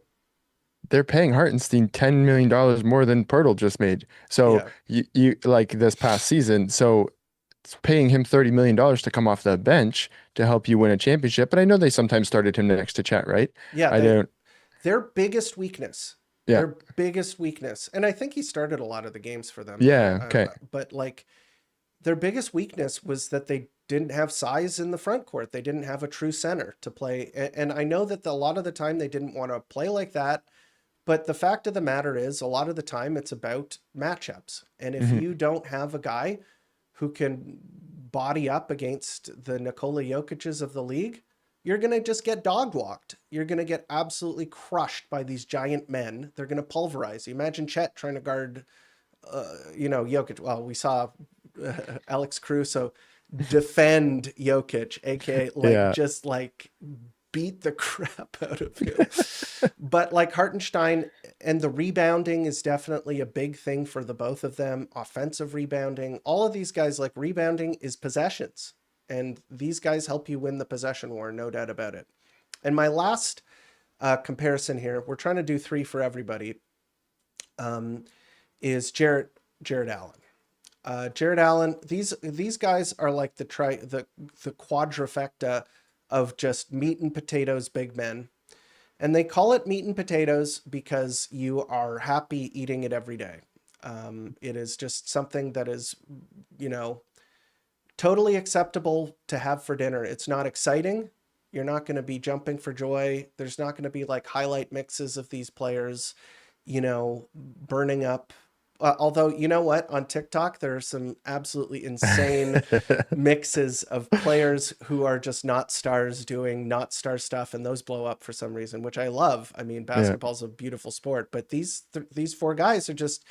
they're paying Hartenstein $10 million more than Pirtle just made. So yeah, you like this past season. So it's paying him $30 million to come off the bench to help you win a championship. But I know they sometimes started him next to Chet, right? yeah, I don't. their biggest weakness, Yeah. and I think he started a lot of the games for them, Yeah. Okay. but like their biggest weakness was that they didn't have size in the front court. They didn't have a true center to play. And I know that a lot of the time they didn't want to play like that. But the fact of the matter is, a lot of the time it's about matchups. And if Mhm. you don't have a guy who can body up against the Nikola Jokic's of the league, you're going to just get dog walked. You're going to get absolutely crushed by these giant men. They're going to pulverize you. Imagine Chet trying to guard, Jokic. Well, we saw Alex Caruso defend Jokic, aka like Yeah. just like beat the crap out of him. But like Hartenstein, and the rebounding is definitely a big thing for the both of them. Offensive rebounding, all of these guys, like, rebounding is possessions, and these guys help you win the possession war, no doubt about it. And my last comparison here, we're trying to do three for everybody, is Jared Allen. Jared Allen, these guys are like the quadrifecta of just meat and potatoes big men. And they call it meat and potatoes because you are happy eating it every day. It is just something that is, you know, totally acceptable to have for dinner. It's not exciting. You're not going to be jumping for joy. There's not going to be like highlight mixes of these players, burning up. Although, you know what? On TikTok, there are some absolutely insane mixes of players who are just not stars doing not star stuff, and those blow up for some reason, which I love. I mean, Yeah. basketball's a beautiful sport, but these four guys are just,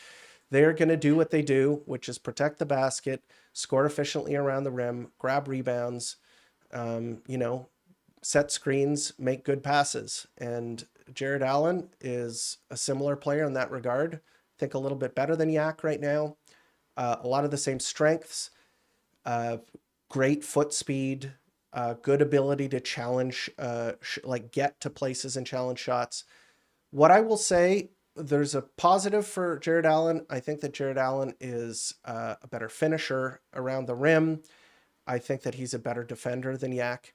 they're going to do what they do, which is protect the basket, score efficiently around the rim, grab rebounds, um, you know, set screens, make good passes. And Jared Allen is a similar player in that regard. I think a little bit better than Yak right now. A lot of the same strengths, uh, great foot speed, good ability to challenge, like get to places and challenge shots. What I will say, there's a positive for Jared Allen. I think that Jared Allen is a better finisher around the rim. I think that he's a better defender than Yak,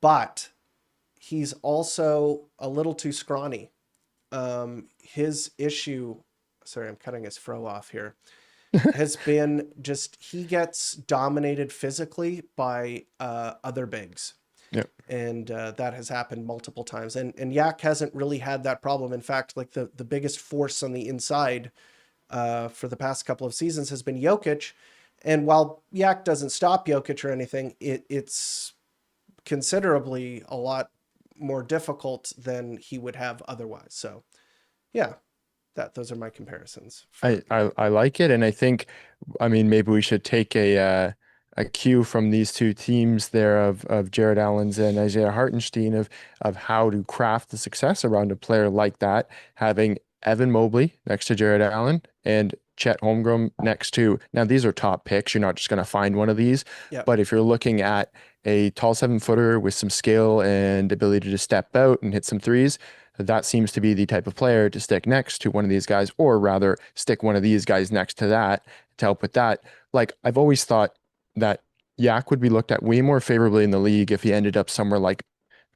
but he's also a little too scrawny. His issue, sorry, I'm cutting his fro off here, has been just he gets dominated physically by other bigs. Yeah. And that has happened multiple times. And Yak hasn't really had that problem. In fact, like the biggest force on the inside for the past couple of seasons has been Jokic. And while Yak doesn't stop Jokic or anything, it's considerably a lot more difficult than he would have otherwise. So, yeah, those are my comparisons. I like it, and I think, I mean, maybe we should take a cue from these two teams there of Jared Allen's and Isaiah Hartenstein of how to craft the success around a player like that, having Evan Mobley next to Jared Allen and Chet Holmgren next to. Now, these are top picks. You're not just going to find one of these, Yeah. but if you're looking at a tall 7-footer with some skill and ability to step out and hit some threes, that seems to be the type of player to stick next to one of these guys, or rather stick one of these guys next to that to help with that. Like, I've always thought that Yak would be looked at way more favorably in the league if he ended up somewhere like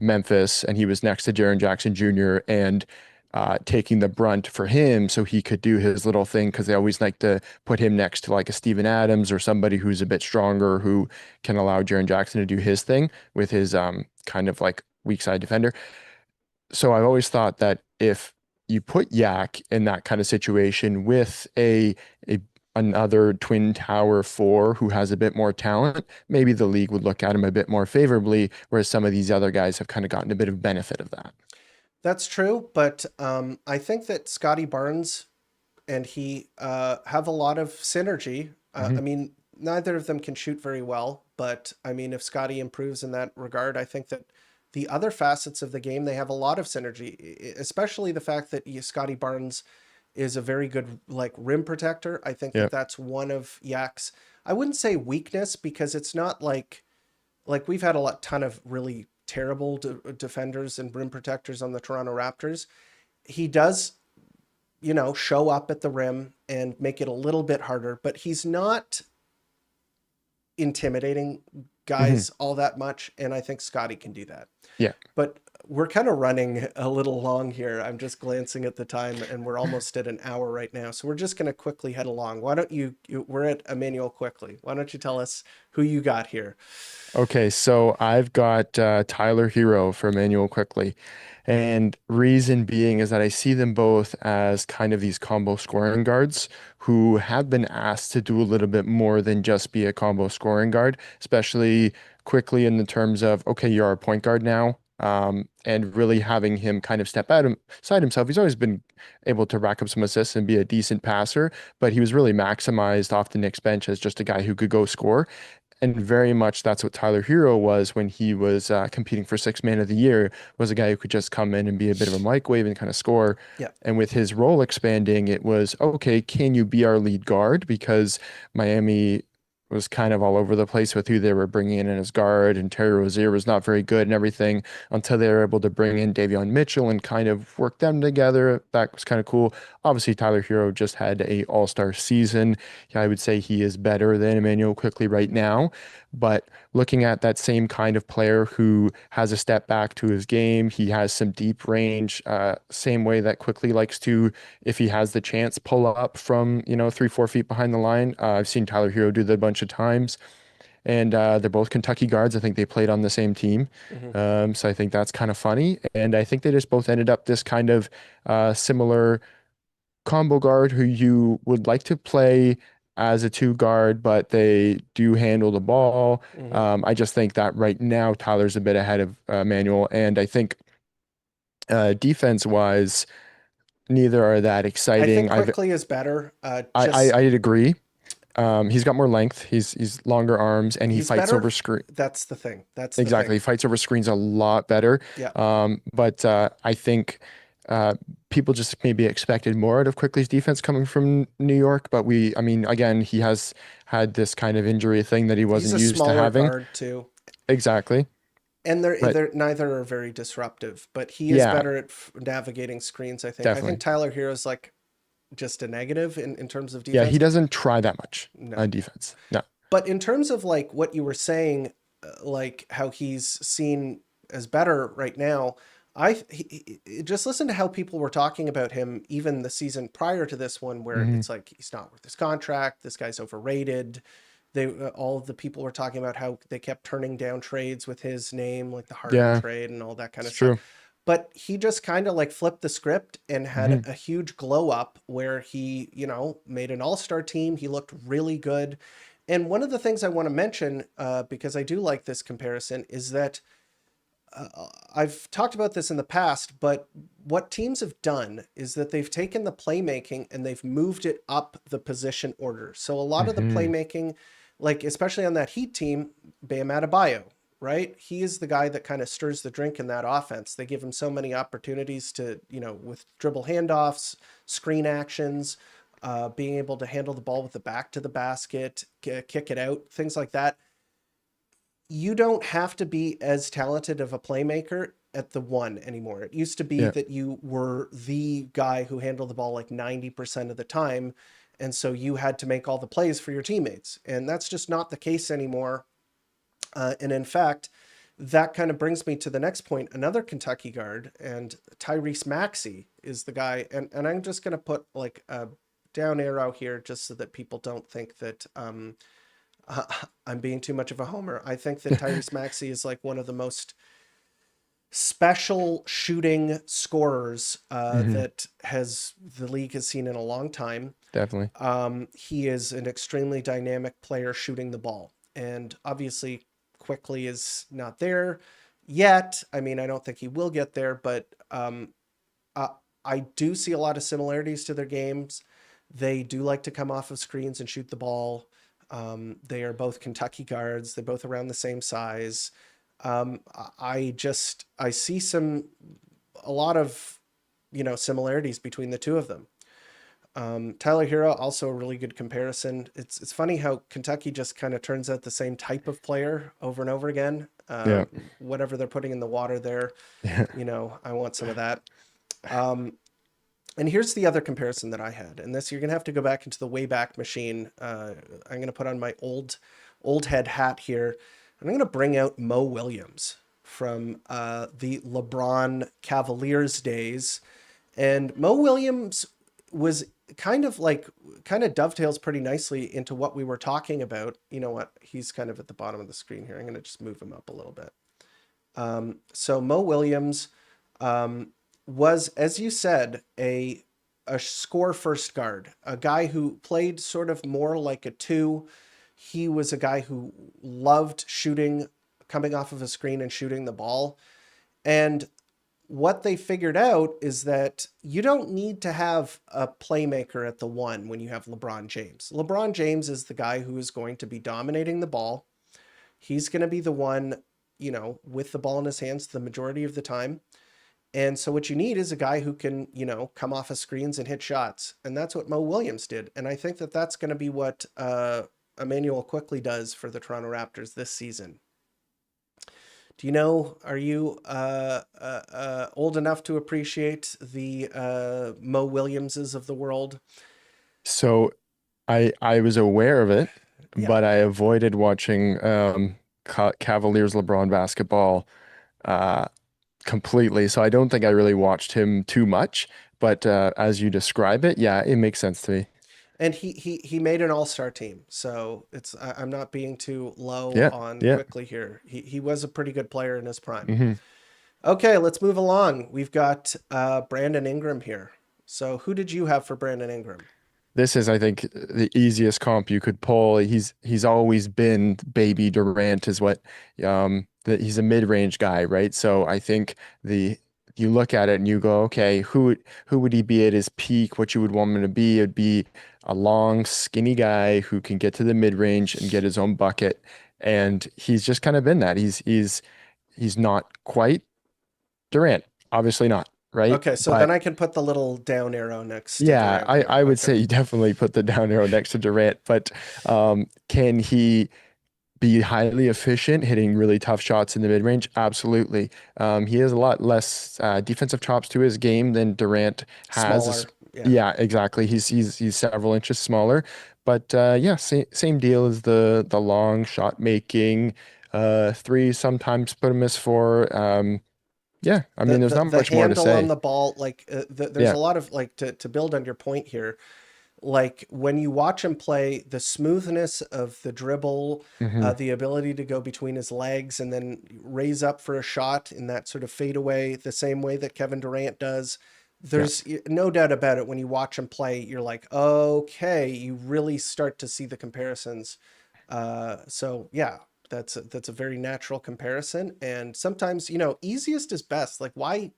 Memphis and he was next to Jaren Jackson Jr. and taking the brunt for him so he could do his little thing, because they always like to put him next to like a Steven Adams or somebody who's a bit stronger who can allow Jaren Jackson to do his thing with his kind of like weak side defender. So I've always thought that if you put Yak in that kind of situation with a another twin tower four who has a bit more talent, maybe the league would look at him a bit more favorably, whereas some of these other guys have kind of gotten a bit of benefit of that. That's true, but I think that Scotty Barnes and he have a lot of synergy. Hmm. I mean, neither of them can shoot very well, but I mean, if Scotty improves in that regard, I think that the other facets of the game, they have a lot of synergy, especially the fact that Scotty Barnes is a very good like rim protector. I think that Yeah. that's one of Yak's, I wouldn't say weakness, because it's not like we've had ton of really terrible defenders and rim protectors on the Toronto Raptors. He does, show up at the rim and make it a little bit harder, but he's not intimidating Hmm. guys all that much. And I think Scotty can do that. Yeah. But we're kind of running a little long here. I'm just glancing at the time, and we're almost at an hour right now. So we're just going to quickly head along. Why don't we're at Emmanuel quickly. Why don't you tell us who you got here? Okay, so I've got Tyler Hero for Emmanuel quickly. And reason being is that I see them both as kind of these combo scoring guards who have been asked to do a little bit more than just be a combo scoring guard, especially quickly in the terms of, okay, you're a point guard now. And really having him kind of step outside himself. He's always been able to rack up some assists and be a decent passer, but he was really maximized off the Knicks bench as just a guy who could go score. And very much that's what Tyler Hero was when he was competing for Sixth Man of the Year, was a guy who could just come in and be a bit of a microwave and kind of score. Yeah. And with his role expanding, it was, okay, can you be our lead guard? Because Miami was kind of all over the place with who they were bringing in as guard, and Terry Rozier was not very good and everything until they were able to bring in Davion Mitchell and kind of work them together. That was kind of cool. Obviously, Tyler Hero just had a all-star season. I would say he is better than Emmanuel Quickly right now. But looking at that same kind of player who has a step back to his game, he has some deep range, same way that Quickly likes to, if he has the chance, pull up from, 3, 4 feet behind the line. I've seen Tyler Hero do that a bunch of times. And they're both Kentucky guards. I think they played on the same team. Hmm. So I think that's kind of funny. And I think they just both ended up this kind of similar combo guard who you would like to play as a two guard, but they do handle the ball. Hmm. I just think that right now Tyler's a bit ahead of Manuel, and I think defense wise, neither are that I think exciting. quickly is better. I'd agree. He's got more length. He's longer arms, and he He's fights better. over screen. That's the thing. That's the Exactly, thing. he fights over screens a lot better. Yeah. But I think uh, people just maybe expected more out of Quickly's defense coming from New York. But I mean, again, he has had this kind of injury thing that he He's wasn't a used to smaller having. guard too. Exactly. And But they're neither are very disruptive, but he is yeah, better at navigating screens, I think. I think definitely. Tyler Hero's like just a negative in terms of Yeah, he defense. doesn't try that much No. on defense. No. But in terms of like what you were saying, like how he's seen as better right now, just listen to how people were talking about him even the season prior to this one, where Hmm. it's like he's not worth his contract. This guy's overrated. All of the people were talking about how they kept turning down trades with his name, like the Harden Yeah, trade and all that kind it's of stuff. true. But he just kind of like flipped the script and had Hmm. a huge glow up where he, made an all-star team. He looked really good. And one of the things I want to mention, because I do like this comparison, is that I've talked about this in the past, but what teams have done is that they've taken the playmaking and they've moved it up the position order. So a lot of the Hmm. playmaking, like especially on that Heat team, Bam Adebayo, right? He is the guy that kind of stirs the drink in that offense. They give him so many opportunities to, with dribble handoffs, screen actions, being able to handle the ball with the back to the basket, kick it out, things like that. You don't have to be as talented of a playmaker at the one anymore. It used to be Yeah. that you were the guy who handled the ball like 90% of the time. And so you had to make all the plays for your teammates. And that's just not the case anymore. And in fact, that kind of brings me to the next point. Another Kentucky guard, and Tyrese Maxey is the guy. And I'm just going to put like a down arrow here just so that people don't think that I'm being too much of a homer. I think that Tyrese Maxey is like one of the most special shooting scorers Hmm. that has the league has seen in a long time. Definitely. He is an extremely dynamic player shooting the ball, and obviously, quickly is not there yet. I mean, I don't think he will get there, but uh, I do see a lot of similarities to their games. They do like to come off of screens and shoot the ball. They are both Kentucky guards. They're both around the same size. I see a lot of similarities between the two of them. Tyler Hero, also a really good comparison. It's funny how Kentucky just kind of turns out the same type of player over and over again. Yeah. Whatever they're putting in the water there, Yeah. I want some of that. Um, and here's the other comparison that I had, and this you're gonna have to go back into the Wayback Machine. I'm gonna put on my old head hat here, and I'm gonna bring out Mo Williams from the LeBron Cavaliers days. And Mo Williams was kind of dovetails pretty nicely into what we were talking about. You know what? He's kind of at the bottom of the screen here. I'm going to just move him up a little bit. So Mo Williams was, as you said, a score first guard, a guy who played sort of more like a two. He was a guy who loved shooting, coming off of a screen and shooting the ball. And what they figured out is that you don't need to have a playmaker at the one when you have LeBron James. LeBron James is the guy who is going to be dominating the ball. He's going to be the one, with the ball in his hands the majority of the time. And so what you need is a guy who can, come off of screens and hit shots. And that's what Mo Williams did. And I think that that's going to be what Emmanuel quickly does for the Toronto Raptors this season. Do you know, are you old enough to appreciate the Mo Williamses of the world? So I was aware of it, Yeah. but I avoided watching Cavaliers LeBron basketball completely. So I don't think I really watched him too much. But as you describe it, yeah, it makes sense to me. And he made an all-star team. So I'm not being too low Yeah, on yeah. quickly here. He was a pretty good player in his prime. hmm Okay, let's move along. We've got Brandon Ingram here. So who did you have for Brandon Ingram? This is, I think, the easiest comp you could pull. He's always been baby Durant is what he's a mid-range guy, right? So I think you look at it and you go, okay, who would he be at his peak? What you would want him to be? It'd be a long, skinny guy who can get to the mid-range and get his own bucket. And he's just kind of been that. He's not quite Durant, obviously not, right? Okay, so then But I can put the little down arrow next to yeah, Durant I, here. I would Okay. say you definitely put the down arrow next to Durant, but can he be highly efficient, hitting really tough shots in the mid-range? Absolutely. He has a lot less defensive chops to his game than Durant has. Smaller. Yeah. Yeah, exactly. He's several inches smaller, but yeah, same deal as the long shot making. Three, sometimes put him as four. Yeah, I The, mean, there's the not the much more to handle on say. the ball, there's Yeah. a lot of to build on your point here. Like when you watch him play, the smoothness of the dribble, hmm the ability to go between his legs and then raise up for a shot in that sort of fadeaway, the same way that Kevin Durant does. Yeah. There's no doubt about it. When you watch him play, you're like, okay, you really start to see the comparisons. So yeah, that's a very natural comparison. And sometimes, easiest is best. Like why?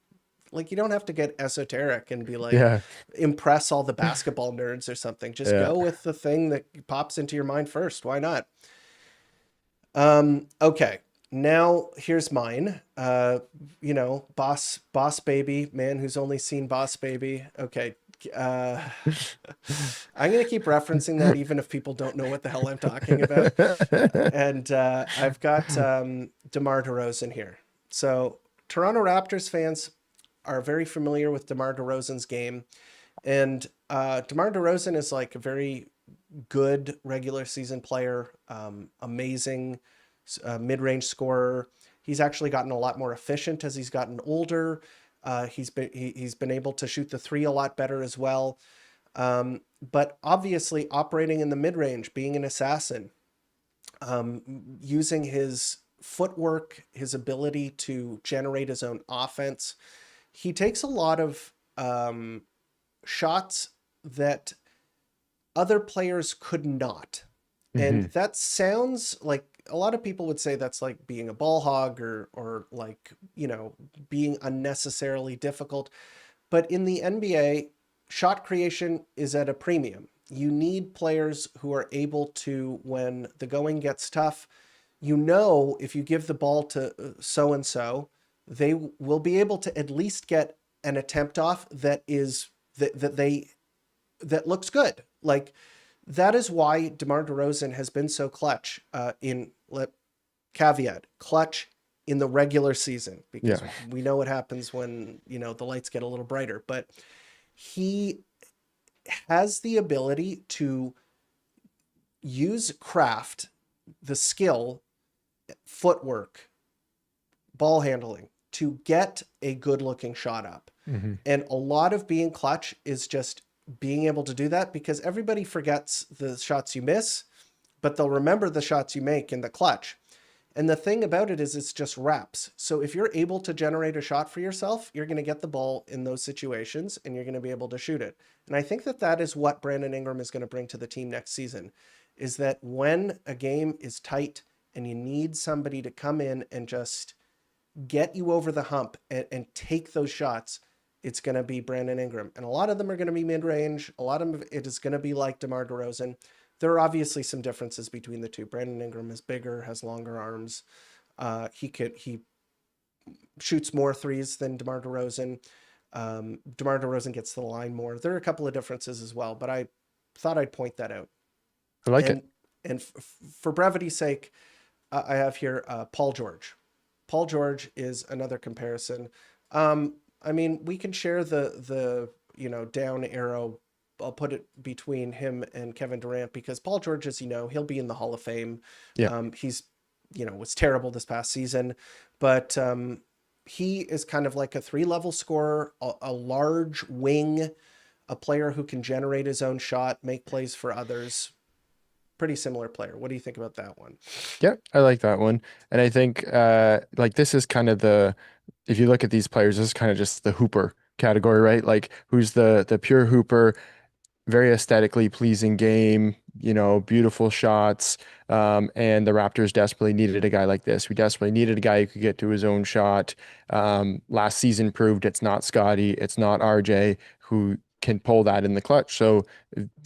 Like you don't have to get esoteric and be like Yeah. impress all the basketball nerds or something. Just Yeah. go with the thing that pops into your mind first. Why not? Okay. Now here's mine. Boss baby, man who's only seen Boss Baby. Okay. Uh, I'm gonna keep referencing that even if people don't know what the hell I'm talking about. And I've got Demar Derozan here. So Toronto Raptors fans are very familiar with Demar Derozan's game. And DeMar DeRozan is like a very good regular season player, amazing mid-range scorer. He's actually gotten a lot more efficient as he's gotten older. He's been able to shoot the three a lot better as well. But obviously operating in the mid-range, being an assassin, using his footwork, his ability to generate his own offense, he takes a lot of shots that other players could not. And hmm that sounds like a lot of people would say that's like being a ball hog or like, being unnecessarily difficult. But in the NBA, shot creation is at a premium. You need players who are able to, when the going gets tough, if you give the ball to so and so, they will be able to at least get an attempt off that looks good. Like that is why DeMar DeRozan has been so clutch caveat clutch in the regular season, because Yeah. we know what happens when the lights get a little brighter. But he has the ability to use craft, the skill, footwork, ball handling, to get a good looking shot up. And a lot of being clutch is just being able to do that, because everybody forgets the shots you miss, but they'll remember the shots you make in the clutch. And the thing about it is it's just reps. So if you're able to generate a shot for yourself, you're going to get the ball in those situations and you're going to be able to shoot it. And I think that that is what Brandon Ingram is going to bring to the team next season, is that when a game is tight and you need somebody to come in and just get you over the hump and take those shots, it's going to be Brandon Ingram. And a lot of them are going to be mid-range. A lot of it is going to be like Demar Derozan. There are obviously some differences between the two. Brandon Ingram is bigger, has longer arms. He shoots more threes than Demar Derozan. DeMar DeRozan gets to the line more. There are a couple of differences as well, but I thought I'd point that out. I like it. And for brevity's sake, I have here Paul George. Paul George is another comparison. I mean, we can share the down arrow. I'll put it between him and Kevin Durant, because Paul George, as you know, he'll be in the Hall of Fame. Yeah. He's was terrible this past season, but he is kind of like a 3-level scorer, a large wing, a player who can generate his own shot, make plays for others. Pretty similar player. What do you think about that one? Yeah, I like that one. And I think like this is kind of if you look at these players, this is kind of just the hooper category, right? Like who's the pure hooper, very aesthetically pleasing game, beautiful shots. And the Raptors desperately needed a guy like this. We desperately needed a guy who could get to his own shot. Last season proved it's not Scotty, it's not RJ who can pull that in the clutch. So,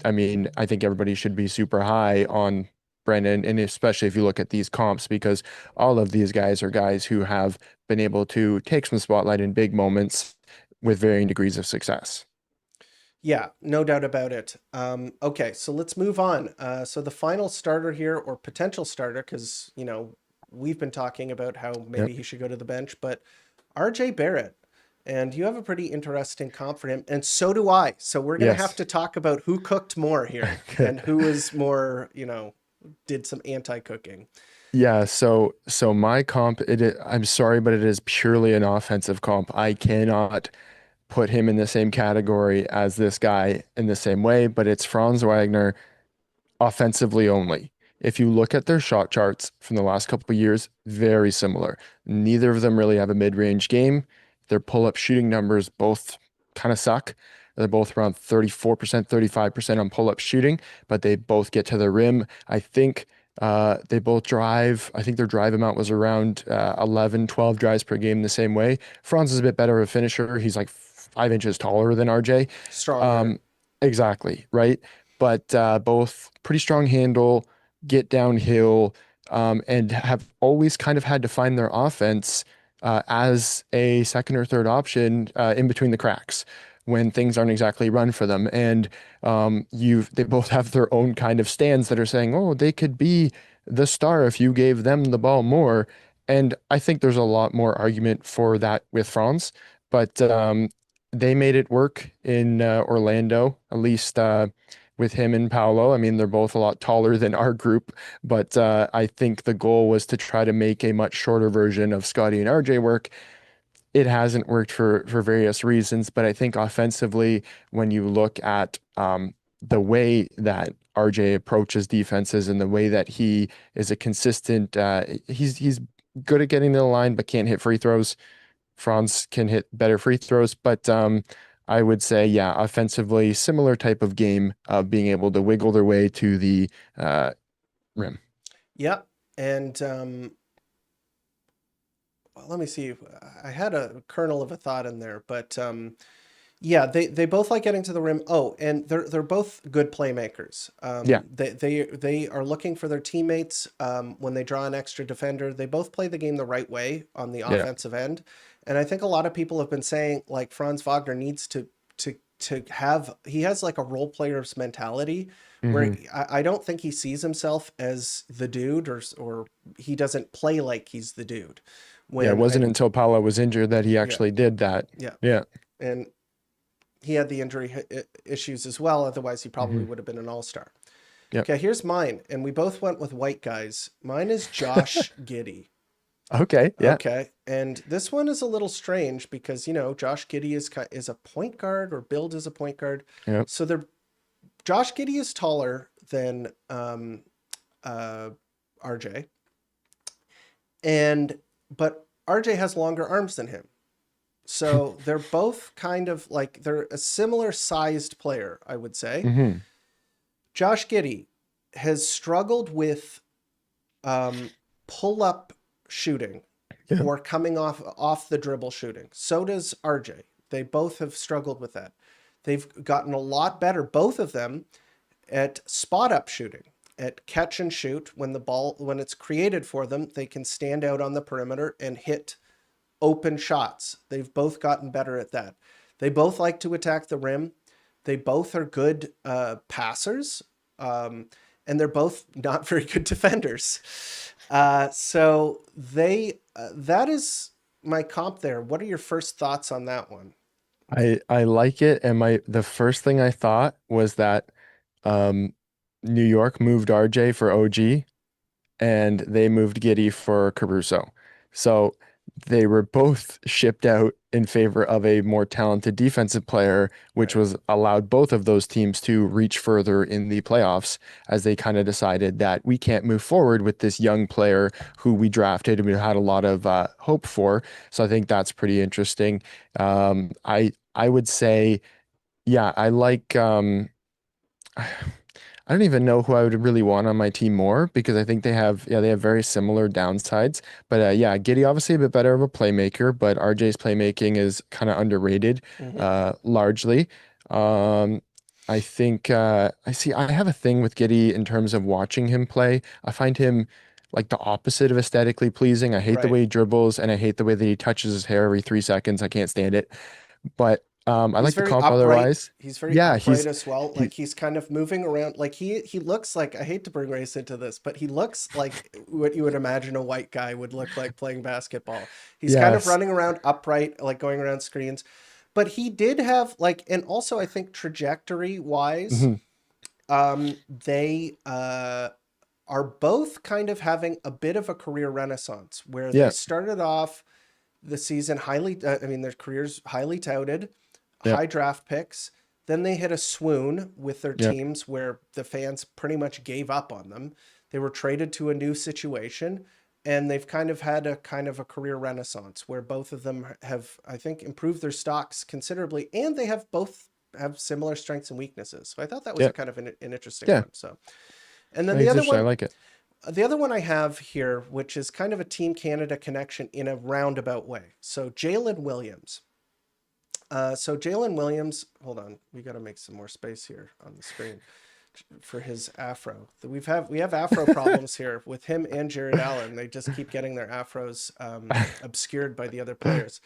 I mean, I think everybody should be super high on Brendan, and especially if you look at these comps, because all of these guys are guys who have been able to take some spotlight in big moments with varying degrees of success. Yeah, no doubt about it. Okay, so let's move on. So the final starter here, or potential starter, because, we've been talking about how maybe he should go to the bench, but RJ Barrett. And you have a pretty interesting comp for him, and so do I. So we're going to have to talk about who cooked more here and who is more, did some anti-cooking. Yeah, so my comp, I'm sorry, but it is purely an offensive comp. I cannot put him in the same category as this guy in the same way, but it's Franz Wagner offensively only. If you look at their shot charts from the last couple of years, very similar. Neither of them really have a mid-range game. Their pull-up shooting numbers both kind of suck. They're both around 34%, 35% on pull-up shooting, but they both get to the rim. I think they both drive. I think their drive amount was around 11, 12 drives per game the same way. Franz is a bit better of a finisher. He's like 5 inches taller than RJ. Stronger. Exactly, right? But both pretty strong handle, get downhill, and have always kind of had to find their offense as a second or third option in between the cracks when things aren't exactly run for them. And they both have their own kind of stands that are saying, oh, they could be the star if you gave them the ball more. And I think there's a lot more argument for that with Franz, but they made it work in Orlando, at least with him and Paolo. I mean, they're both a lot taller than our group, but I think the goal was to try to make a much shorter version of Scotty and RJ work. It hasn't worked for various reasons, but I think offensively, when you look at the way that RJ approaches defenses and the way that he is a consistent, he's good at getting to the line, but can't hit free throws. Franz can hit better free throws, but I would say, yeah, offensively, similar type of game of being able to wiggle their way to the rim. Yep. And let me see. I had a kernel of a thought in there, but yeah, they both like getting to the rim. Oh, and they're both good playmakers. Yeah. They are looking for their teammates when they draw an extra defender. They both play the game the right way on the offensive end. And I think a lot of people have been saying, like, Franz Wagner needs to have, he has like a role player's mentality where I don't think he sees himself as the dude, or he doesn't play like he's the dude. It wasn't until Paolo was injured that he actually did that. Yeah. And he had the injury issues as well. Otherwise, he probably would have been an all-star. Yep. Okay, here's mine. And we both went with white guys. Mine is Josh Giddey. Okay. Yeah. Okay, and this one is a little strange because Josh Giddey is a point guard or billed as a point guard, Yep. so they're Josh Giddey is taller than uh, RJ, and but RJ has longer arms than him. So they're both kind of like they're a similar sized player, I would say. Hmm. Josh Giddey has struggled with um, pull up shooting Yeah. or coming off the dribble shooting. So does RJ. They both have struggled with that. They've gotten a lot better, both of them, at spot up shooting, at catch and shoot. When it's created for them, they can stand out on the perimeter and hit open shots. They've both gotten better at that. They both like to attack the rim. They both are good passers, and they're both not very good defenders. So that is my comp there. What are your first thoughts on that one? I like it, and the first thing I thought was that um, New York moved RJ for OG, and they moved Giddy for Caruso. So they were both shipped out in favor of a more talented defensive player, which Right. was allowed both of those teams to reach further in the playoffs as they kind of decided that we can't move forward with this young player who we drafted and we had a lot of hope for. So I think that's pretty interesting. I would say, yeah, I like I don't even know who I would really want on my team more because I think they have very similar downsides. But yeah, Giddy obviously a bit better of a playmaker, but RJ's playmaking is kind of underrated, Mm-hmm. largely. Um, I think I have a thing with Giddy in terms of watching him play. I find him like the opposite of aesthetically pleasing. I hate the Right. way he dribbles and I hate the way that he touches his hair every 3 seconds. I can't stand it. But I He's like the very comp upright. otherwise. He's very Yeah, upright as well. he Like he's kind of moving around. Like he looks like, I hate to bring race into this, but he looks like what you would imagine a white guy would look like playing basketball. He's kind of yes. running around upright, like going around screens. But he did have like, and also I think trajectory wise, Mhm. they are both kind of having a bit of a career renaissance where they Yeah. started off the season highly, I mean, their careers highly touted, Yep. high draft picks. Then they hit a swoon with their Yep. teams where the fans pretty much gave up on them. They were traded to a new situation, and they've kind of a career renaissance where both of them have, I think, improved their stocks considerably, and they have both have similar strengths and weaknesses. So I thought that was a Yep. kind of an interesting Yeah. one. So, and I then think it's interesting. I like it. the other one I have here, which is kind of a Team Canada connection in a roundabout way. So Jalen Williams. Jalen Williams, hold on, we got to make some more space here on the screen for his afro. We have afro problems here with him and Jared Allen. They just keep getting their afros obscured by the other players.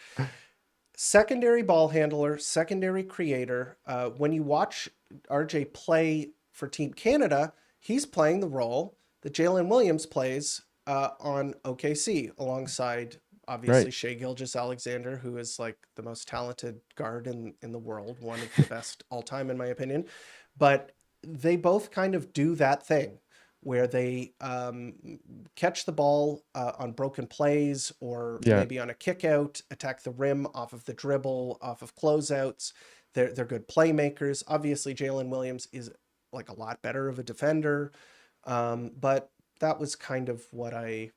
Secondary ball handler, secondary creator. When you watch RJ play for Team Canada, he's playing the role that Jalen Williams plays on OKC alongside obviously Right. Shea Gilgeous-Alexander, who is like the most talented guard in the world, one of the best all time in my opinion. But they both kind of do that thing where they catch the ball on broken plays or Yeah. maybe on a kick out, attack the rim off of the dribble, off of closeouts. They're good playmakers. Obviously, Jalen Williams is like a lot better of a defender, but that was kind of what I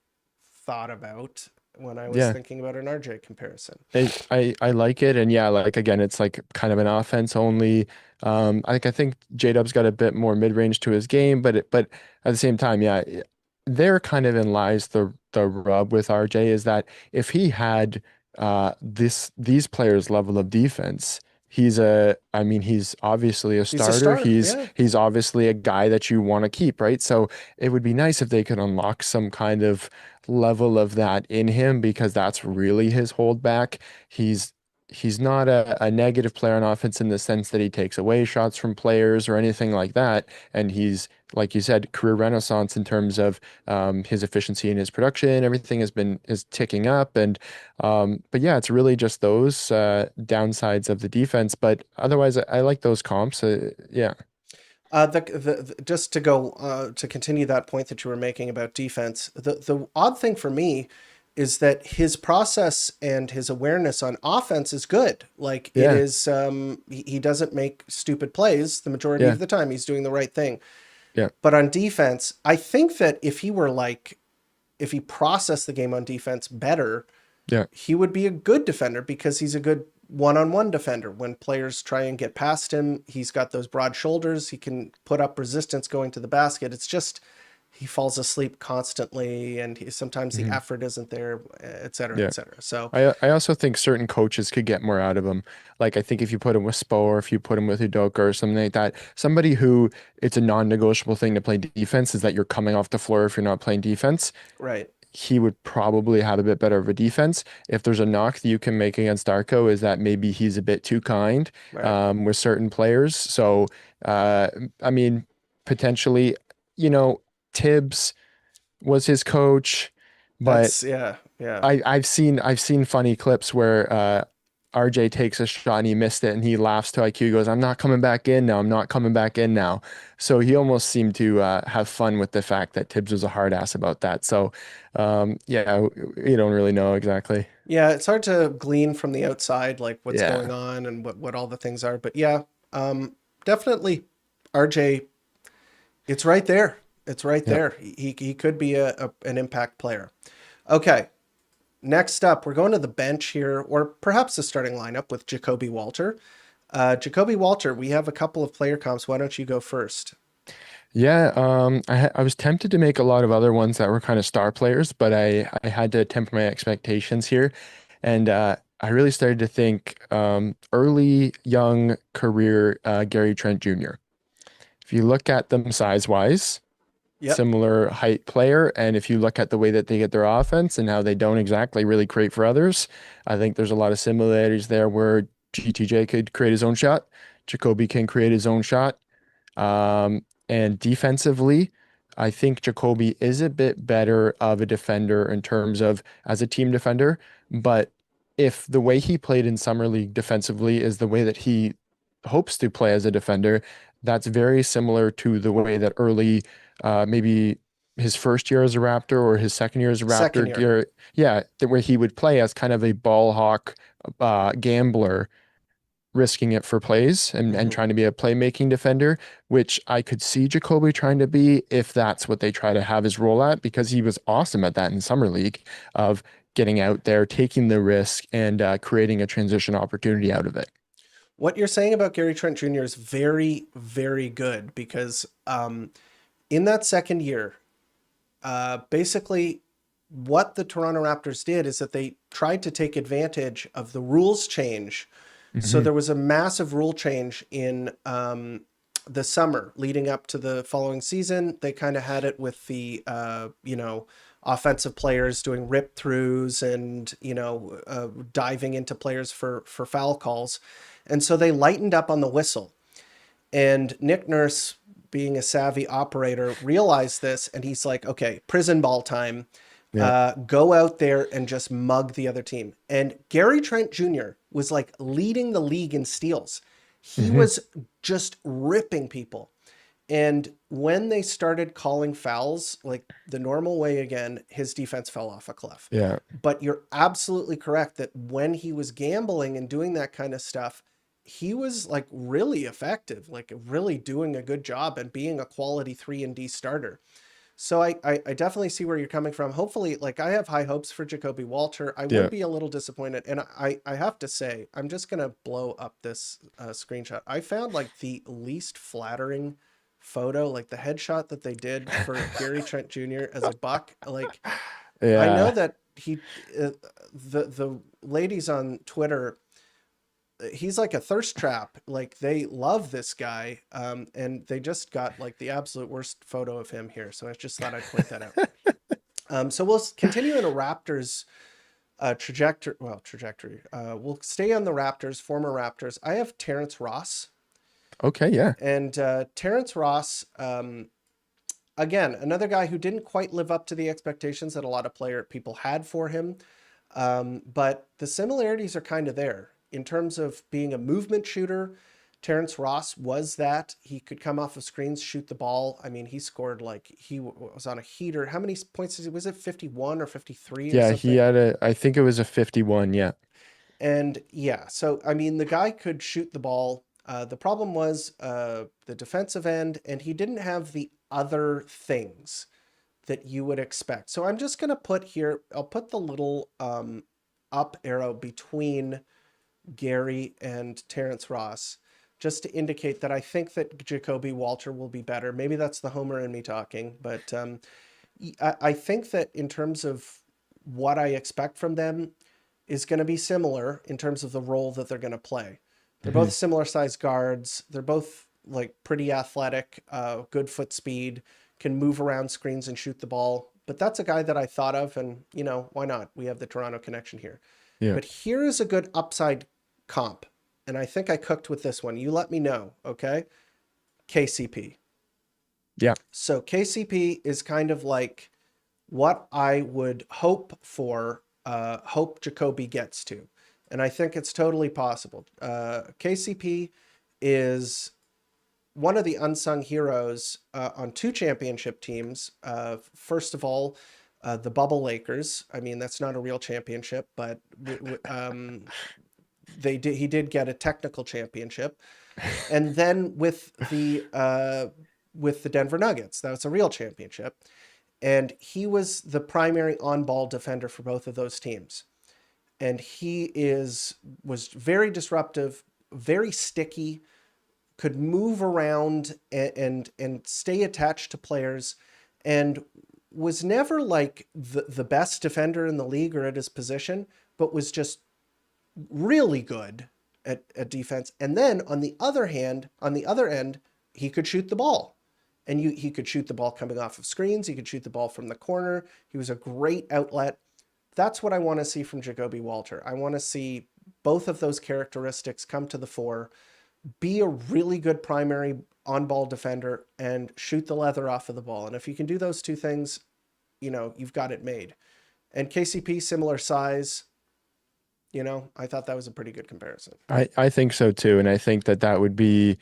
thought about when I was Yeah. thinking about an RJ comparison. I like it, and yeah, like again, it's like kind of an offense only. I think J-Dub's got a bit more mid range to his game, but at the same time, yeah, there kind of in lies the rub with RJ is that if he had these players' level of defense, I mean, he's obviously a He's a starter. star, yeah. He's obviously a guy that you want to keep, right? So it would be nice if they could unlock some kind of level of that in him because that's really his holdback. He's he's not a negative player on offense in the sense that he takes away shots from players or anything like that. And he's, like you said, career renaissance in terms of his efficiency and his production. Everything is ticking up. And but yeah, it's really just those downsides of the defense. But otherwise, I like those comps. Yeah. Just to go to continue that point that you were making about defense, the odd thing for me is that his process and his awareness on offense is good. Like it Yeah. is, he doesn't make stupid plays the majority Yeah. of the time. He's doing the right thing. Yeah. But on defense, I think that if he processed the game on defense better, Yeah. he would be a good defender because he's a good one-on-one defender. When players try and get past him, he's got those broad shoulders. He can put up resistance going to the basket. It's just he falls asleep constantly, and sometimes the Mhm. effort isn't there, et cetera, Yeah. et cetera. So, I also think certain coaches could get more out of him. Like I think if you put him with Spo or if you put him with Udoka or something like that, somebody who it's a non-negotiable thing to play defense is that you're coming off the floor if you're not playing defense. right, He would probably have a bit better of a defense. If there's a knock that you can make against Darko is that maybe he's a bit too kind right. with certain players. So uh, I mean, potentially, you know, Tibbs was his coach, but Yeah, yeah. I've seen funny clips where RJ takes a shot and he missed it and he laughs to IQ. He goes, "I'm not coming back in now. I'm not coming back in now." So he almost seemed to have fun with the fact that Tibbs was a hard ass about that. So yeah, you don't really know exactly. Yeah, it's hard to glean from the outside, like what's going Yeah, on and what all the things are. But yeah, definitely RJ, it's right there. It's right yeah. there. He could be an impact player. Okay, next up, we're going to the bench here, or perhaps the starting lineup with Jacoby Walter. Jacoby Walter, we have a couple of player comps. Why don't you go first? Yeah, I was tempted to make a lot of other ones that were kind of star players, but I had to temper my expectations here, and I really started to think early young career Gary Trent Jr. If you look at them size wise, Yep. similar height player, and if you look at the way that they get their offense and how they don't exactly really create for others, I think there's a lot of similarities there where GTJ could create his own shot, Jacoby can create his own shot. And defensively, I think Jacoby is a bit better of a defender in terms of as a team defender. But if the way he played in Summer League defensively is the way that he hopes to play as a defender, that's very similar to the way that early, maybe his first year as a Raptor or his second year as a Second Raptor, year. yeah, the way he would play as kind of a ball hawk, gambler risking it for plays and Hmm. trying to be a playmaking defender, which I could see Jacoby trying to be if that's what they try to have his role at, because he was awesome at that in Summer League of getting out there, taking the risk, and creating a transition opportunity out of it. What you're saying about Gary Trent Jr. is very, very good because in that second year, basically what the Toronto Raptors did is that they tried to take advantage of the rules change. So Hmm. there was a massive rule change in the summer leading up to the following season. They kind of had it with the, offensive players doing rip throughs and, diving into players for foul calls. And so they lightened up on the whistle. And Nick Nurse, being a savvy operator, realized this, and he's like, "Okay, prison ball time. Yeah. Go out there and just mug the other team." And Gary Trent Jr. was like leading the league in steals. He Hmm. was just ripping people. And when they started calling fouls, like the normal way again, his defense fell off a cliff. Yeah. But you're absolutely correct that when he was gambling and doing that kind of stuff, he was like really effective, like really doing a good job and being a quality 3 and D starter. So I definitely see where you're coming from. Hopefully, like I have high hopes for Jacoby Walter. I would Yeah. be a little disappointed. And I have to say, I'm just going to blow up this screenshot. I found like the least flattering photo, like the headshot that they did for Gary Trent Jr. as a Buck. Like I know Yeah. that the ladies on Twitter, he's like a thirst trap. Like they love this guy, and they just got like the absolute worst photo of him here. So I just thought I'd point that out. So we'll continue in a Raptors trajectory. Well, trajectory. We'll stay on the Raptors, former Raptors. I have Terrence Ross, Okay. Yeah. and Terrence Ross. Again, another guy who didn't quite live up to the expectations that a lot of people had for him. But the similarities are kind of there in terms of being a movement shooter. Terrence Ross was that. He could come off of screens, shoot the ball. I mean, he scored like was on a heater. How many points was it? 51 or 53 or Yeah, he something? had I think it was a 51. Yeah. And yeah, so I mean, the guy could shoot the ball. The problem was the defensive end, and he didn't have the other things that you would expect. So I'm just going to put here, I'll put the little up arrow between Gary and Terrence Ross just to indicate that I think that Jacoby Walter will be better. Maybe that's the homer in me talking, but I think that in terms of what I expect from them is going to be similar in terms of the role that they're going to play. They're Hmm. both similar sized guards. They're both like pretty athletic, good foot speed, can move around screens and shoot the ball. But that's a guy that I thought of, and why not? We have the Toronto connection here. Yeah. But here is a good upside comp, and I think I cooked with this one. You let me know, okay? KCP. Yeah. So KCP is kind of like what I would hope for, hope Jacoby gets to. And I think it's totally possible. KCP is one of the unsung heroes on two championship teams. First of all, the Bubble Lakers. I mean, that's not a real championship, but he did get a technical championship. And then with the Denver Nuggets, that was a real championship. And he was the primary on-ball defender for both of those teams. And was very disruptive, very sticky, could move around and stay attached to players, and was never like the best defender in the league or at his position, but was just really good at defense. And then on the other hand, on the other end, he could shoot the ball. And he could shoot the ball coming off of screens. He could shoot the ball from the corner. He was a great outlet. That's what I want to see from Jacoby Walter. I want to see both of those characteristics come to the fore, be a really good primary on-ball defender, and shoot the leather off of the ball. And if you can do those two things, you've got it made. And KCP, similar size, I thought that was a pretty good comparison. I think so too. And I think that would be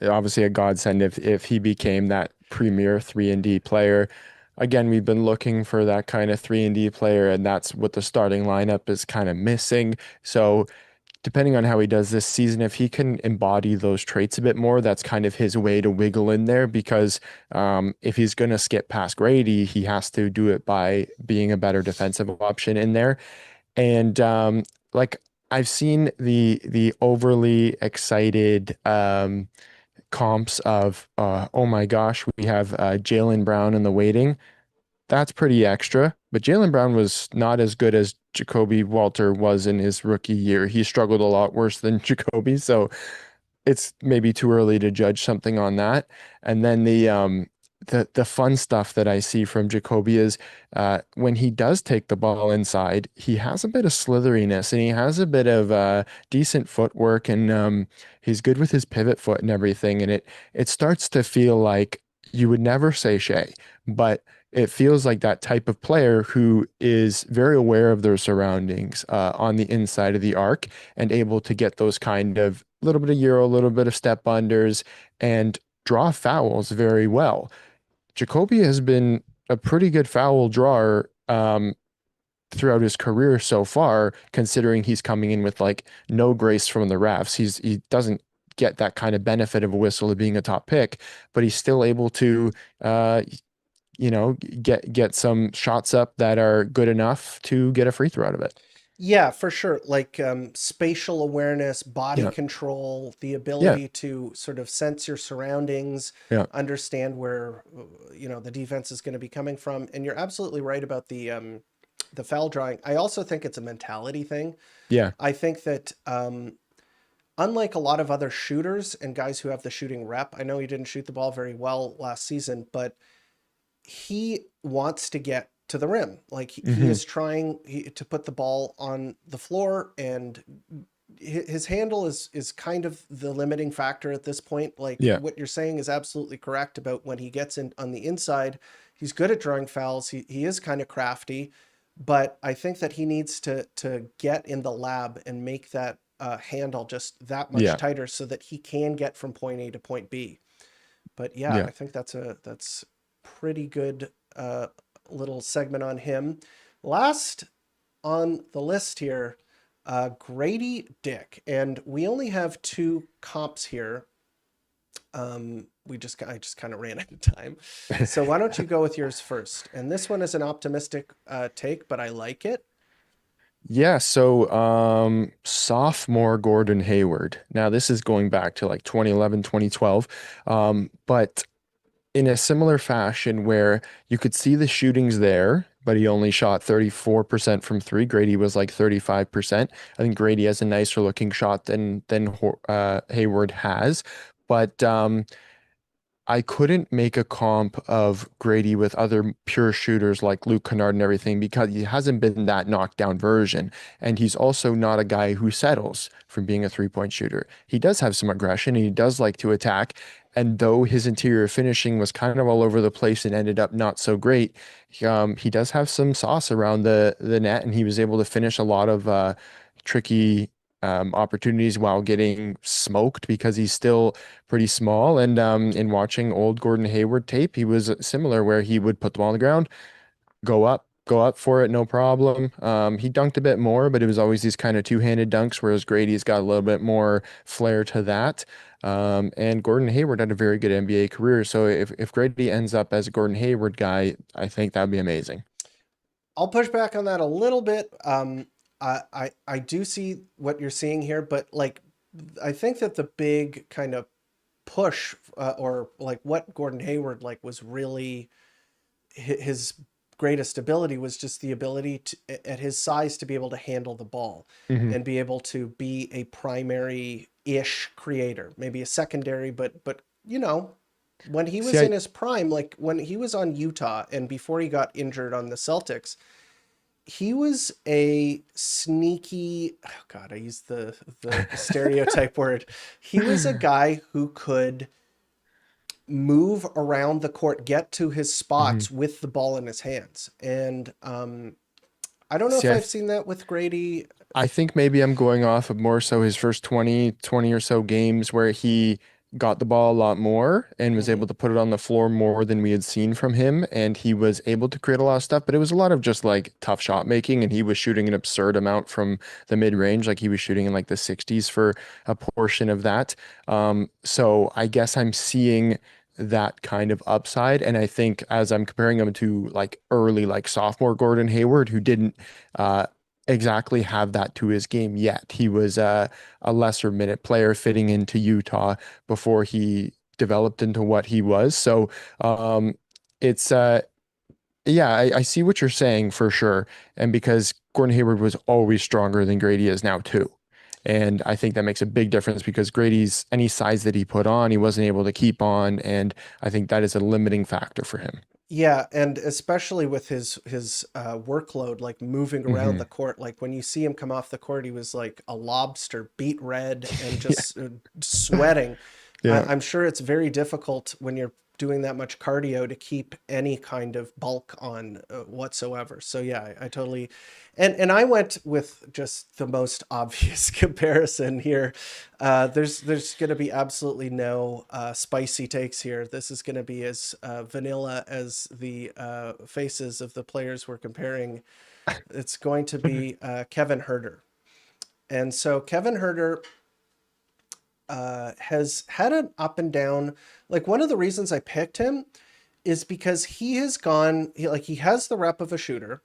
obviously a godsend if he became that premier 3-and-D player. Again, we've been looking for that kind of 3-and-D player, and that's what the starting lineup is kind of missing. So depending on how he does this season, if he can embody those traits a bit more, that's kind of his way to wiggle in there, because if he's going to skip past Grady, he has to do it by being a better defensive option in there. And like I've seen the overly excited comps of oh my gosh, we have Jaylen Brown in the waiting. That's pretty extra, but Jaylen Brown was not as good as Jacoby Walter was in his rookie year. He struggled a lot worse than Jacoby, so it's maybe too early to judge something on that. And then the fun stuff that I see from Jacoby is when he does take the ball inside, he has a bit of slitheriness and he has a bit of decent footwork, and he's good with his pivot foot and everything. And it starts to feel like, you would never say Shea, but it feels like that type of player who is very aware of their surroundings on the inside of the arc, and able to get those kind of little bit of Euro, a little bit of step unders, and draw fouls very well. Jacoby has been a pretty good foul drawer throughout his career so far, considering he's coming in with like no grace from the refs. He doesn't get that kind of benefit of a whistle of being a top pick, but he's still able to get some shots up that are good enough to get a free throw out of it. Yeah, for sure. Like spatial awareness, body Yeah. control, the Yeah. ability to sort of sense your surroundings, Yeah. understand where the defense is going to be coming from. And you're absolutely right about the foul drawing. I also think it's a mentality thing. Yeah. I think that unlike a lot of other shooters and guys who have the shooting rep, I know he didn't shoot the ball very well last season, but he wants to get to the rim. Like he Hmm. is trying to put the ball on the floor, and his handle is kind of the limiting factor at this point. Like Yeah. what you're saying is absolutely correct about when he gets in on the inside, he's good at drawing fouls. He is kind of crafty, but I think that he needs to get in the lab and make that handle just that much Yeah. tighter so that he can get from point A to point B. But yeah, Yeah. I think that's pretty good little segment on him. Last on the list here, Grady Dick, and we only have two comps here. I just kind of ran out of time, so why don't you go with yours first? And this one is an optimistic take, but I like it. Yeah, so sophomore Gordon Hayward. Now this is going back to like 2011, 2012. But in a similar fashion where you could see the shootings there, but he only shot 34% from three. Grady was like 35%. I think Grady has a nicer looking shot than Hayward has. But I couldn't make a comp of Grady with other pure shooters like Luke Kennard and everything because he hasn't been that knockdown version. And he's also not a guy who settles from being a three-point shooter. He does have some aggression and he does like to attack. And though his interior finishing was kind of all over the place and ended up not so great, he does have some sauce around the net and he was able to finish a lot of tricky opportunities while getting smoked because he's still pretty small. And in watching old Gordon Hayward tape, he was similar where he would put the ball on the ground, go up for it, no problem. He dunked a bit more, but it was always these kind of two-handed dunks, whereas Grady's got a little bit more flair to that. And Gordon Hayward had a very good NBA career. So if Grady ends up as a Gordon Hayward guy, I think that'd be amazing. I'll push back on that a little bit. I do see what you're seeing here, but like I think that the big kind of push or like what Gordon Hayward like was really his greatest ability was just the ability to, at his size, to be able to handle the ball Hmm. and be able to be a primary ish creator, maybe a secondary, but you know, when he See, was in his prime, like when he was on Utah and before he got injured on the Celtics, he was a sneaky, oh God, I used the stereotype word. He was a guy who could move around the court, get to his Mhm. spots with the ball in his hands. And I don't know See, if I've seen that with Grady. I think maybe I'm going off of more so his first 20 or so games where he got the ball a lot more and was Mhm. able to put it on the floor more than we had seen from him. And he was able to create a lot of stuff, but it was a lot of just like tough shot making. And he was shooting an absurd amount from the mid range. Like he was shooting in like the 60s for a portion of that. So I guess I'm seeing that kind of upside. And I think as I'm comparing him to like early, like sophomore Gordon Hayward, who didn't, uh, exactly have that to his game yet. He was a lesser minute player fitting into Utah before he developed into what he was. So um, it's yeah, I see what you're saying for sure. And because Gordon Hayward was always stronger than Grady is now too. And I think that makes a big difference because Grady's any size that he put on, he wasn't able to keep on. And I think that is a limiting factor for him. Yeah, and especially with his workload, like moving around Hmm. the court, like when you see him come off the court, he was like a lobster, beat red and Yeah. just sweating. Yeah. I'm sure it's very difficult when you're doing that much cardio to keep any kind of bulk on whatsoever. So yeah, I totally, and I went with just the most obvious comparison here. There's going to be absolutely no spicy takes here. This is going to be as vanilla as the faces of the players we're comparing. It's going to be Kevin Herter. And so Kevin Herter has had an up and down. Like one of the reasons I picked him is because he has gone, he has the rep of a shooter.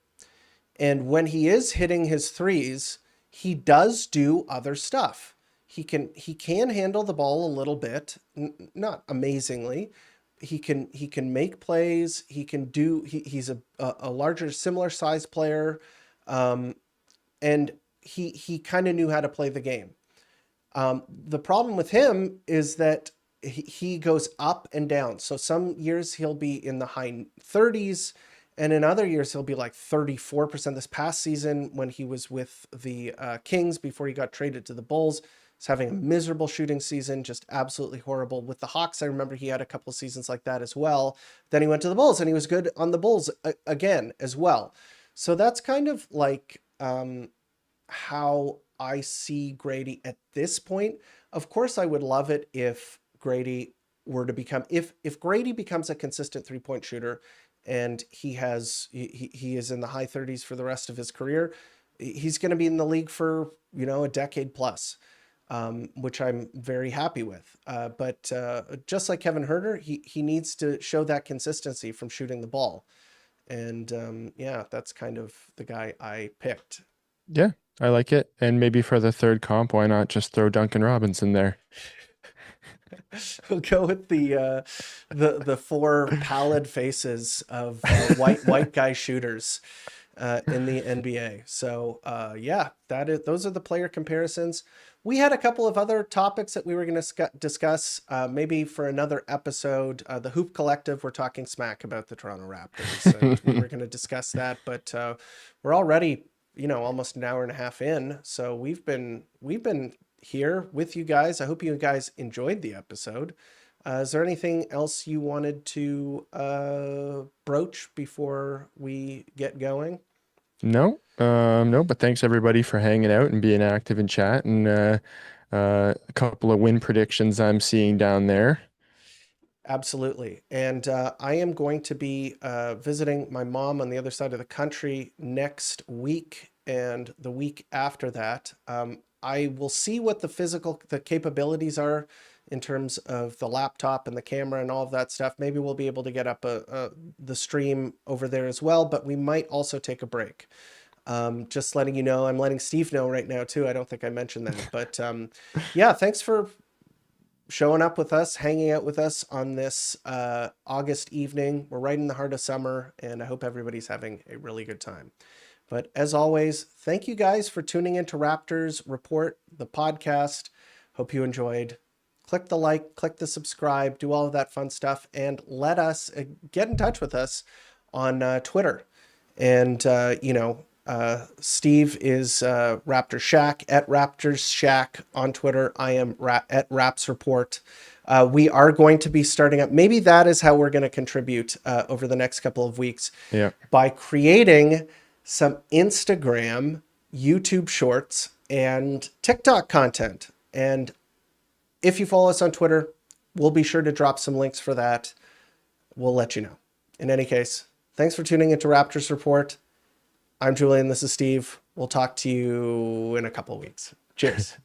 And when he is hitting his threes, he does do other stuff. He can handle the ball a little bit, not amazingly. He can make plays. He's a larger, similar size player, and he kind of knew how to play the game. The problem with him is that he goes up and down. So some years he'll be in the high 30s, and in other years he'll be like 34%. This past season, when he was with the Kings before he got traded to the Bulls, he's having a miserable shooting season, just absolutely horrible. With the Hawks, I remember he had a couple of seasons like that as well. Then he went to the Bulls, and he was good on the Bulls again as well. So that's kind of like how I see Grady at this point. Of course, I would love it if Grady were to become, if Grady becomes a consistent 3-point shooter and he is in the high 30s for the rest of his career, he's going to be in the league for, a decade plus, which I'm very happy with. But just like Kevin Huerter, he needs to show that consistency from shooting the ball. And yeah, that's kind of the guy I picked. Yeah, I like it. And maybe for the third comp, why not just throw Duncan Robinson there? We'll go with the four pallid faces of white guy shooters in the NBA. So yeah, those are the player comparisons. We had a couple of other topics that we were going to discuss maybe for another episode. The Hoop Collective, we're talking smack about the Toronto Raptors, and we were going to discuss that, but we're already almost an hour and a half in, so we've been here with you guys. I hope you guys enjoyed the episode. Is there anything else you wanted to broach before we get going? No, but thanks everybody for hanging out and being active in chat, and a couple of win predictions I'm seeing down there. Absolutely. And I am going to be visiting my mom on the other side of the country next week and the week after that. I will see what the capabilities are in terms of the laptop and the camera and all of that stuff. Maybe we'll be able to get up the stream over there as well, but we might also take a break. Just letting you know, I'm letting Steve know right now too. I don't think I mentioned that, but yeah, thanks for showing up with us, hanging out with us on this August evening. We're right in the heart of summer, and I hope everybody's having a really good time. But as always, thank you guys for tuning into Raptors Report, the podcast. Hope you enjoyed. Click the like, click the subscribe, do all of that fun stuff, and let us get in touch with us on Twitter. And, Steve is Raptor Shack at Raptors Shack on Twitter. I am at Raps Report. We are going to be starting up. Maybe that is how we're going to contribute over the next couple of weeks. Yeah. By creating some Instagram, YouTube shorts, and TikTok content. And if you follow us on Twitter, we'll be sure to drop some links for that. We'll let you know. In any case, thanks for tuning into Raptors Report. I'm Julian. This is Steve. We'll talk to you in a couple of weeks. Cheers.